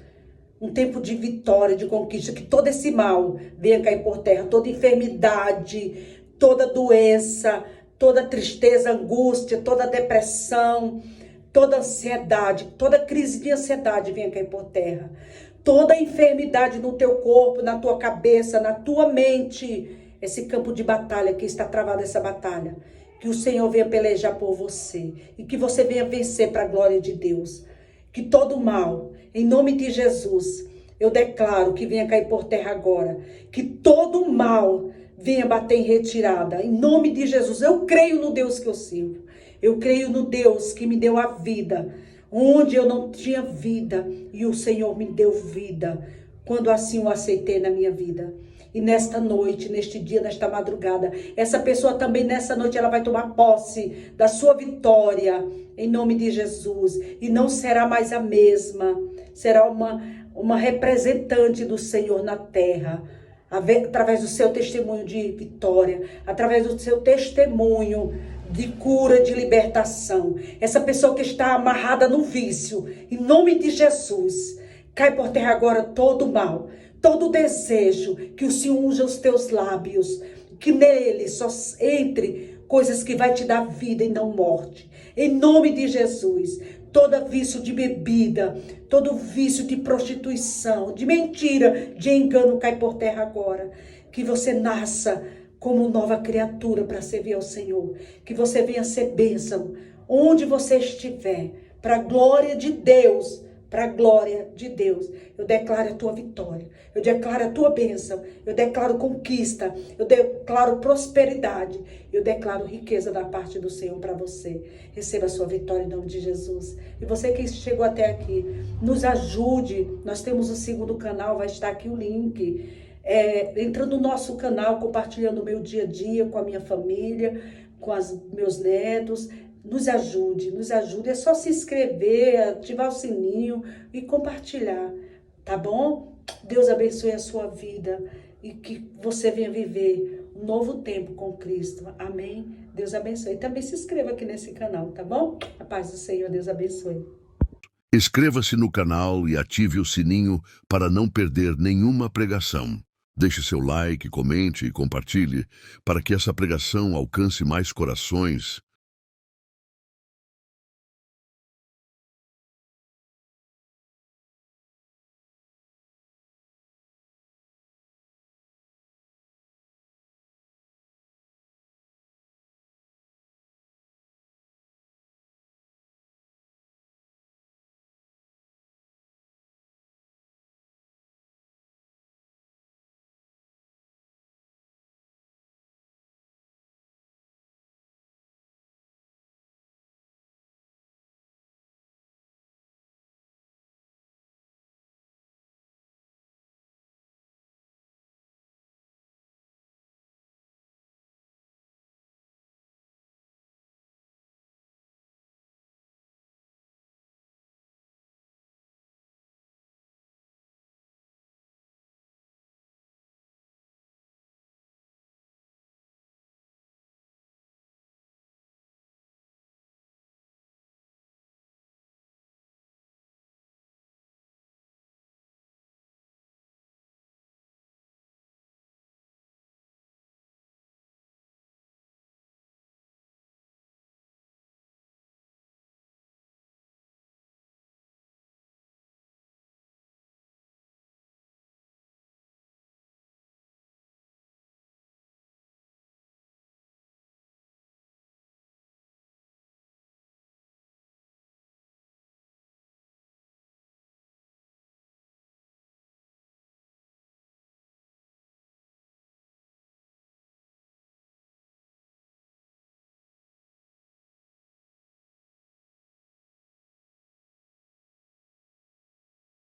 Um tempo de vitória, de conquista, que todo esse mal venha cair por terra, toda enfermidade, toda doença, toda tristeza, angústia, toda depressão, toda ansiedade, toda crise de ansiedade venha cair por terra. Toda enfermidade no teu corpo, na tua cabeça, na tua mente, esse campo de batalha que está travado, essa batalha, que o Senhor venha pelejar por você e que você venha vencer para a glória de Deus. Que todo mal, em nome de Jesus, eu declaro que venha cair por terra agora. Que todo mal venha bater em retirada. Em nome de Jesus, eu creio no Deus que eu sirvo. Eu creio no Deus que me deu a vida, onde eu não tinha vida, e o Senhor me deu vida, quando assim o aceitei na minha vida. E nesta noite, neste dia, nesta madrugada, essa pessoa também nessa noite ela vai tomar posse da sua vitória, em nome de Jesus. E não será mais a mesma, será uma representante do Senhor na terra, através do seu testemunho de vitória, através do seu testemunho de cura, de libertação. Essa pessoa que está amarrada no vício, em nome de Jesus, cai por terra agora todo o mal, todo o desejo, que o Senhor unja os teus lábios, que nele só entre coisas que vai te dar vida e não morte. Em nome de Jesus, todo vício de bebida, todo vício de prostituição, de mentira, de engano, cai por terra agora. Que você nasça como nova criatura para servir ao Senhor. Que você venha ser bênção onde você estiver, para a glória de Deus. Para a glória de Deus. Eu declaro a tua vitória. Eu declaro a tua bênção. Eu declaro conquista. Eu declaro prosperidade. Eu declaro riqueza da parte do Senhor para você. Receba a sua vitória em nome de Jesus. E você que chegou até aqui, nos ajude. Nós temos o segundo canal, vai estar aqui o link. Entrando no nosso canal, compartilhando o meu dia a dia com a minha família, com meus netos. Nos ajude. É só se inscrever, ativar o sininho e compartilhar, tá bom? Deus abençoe a sua vida e que você venha viver um novo tempo com Cristo. Amém? Deus abençoe. E também se inscreva aqui nesse canal, tá bom? A paz do Senhor, Deus abençoe. Inscreva-se no canal e ative o sininho para não perder nenhuma pregação. Deixe seu like, comente e compartilhe para que essa pregação alcance mais corações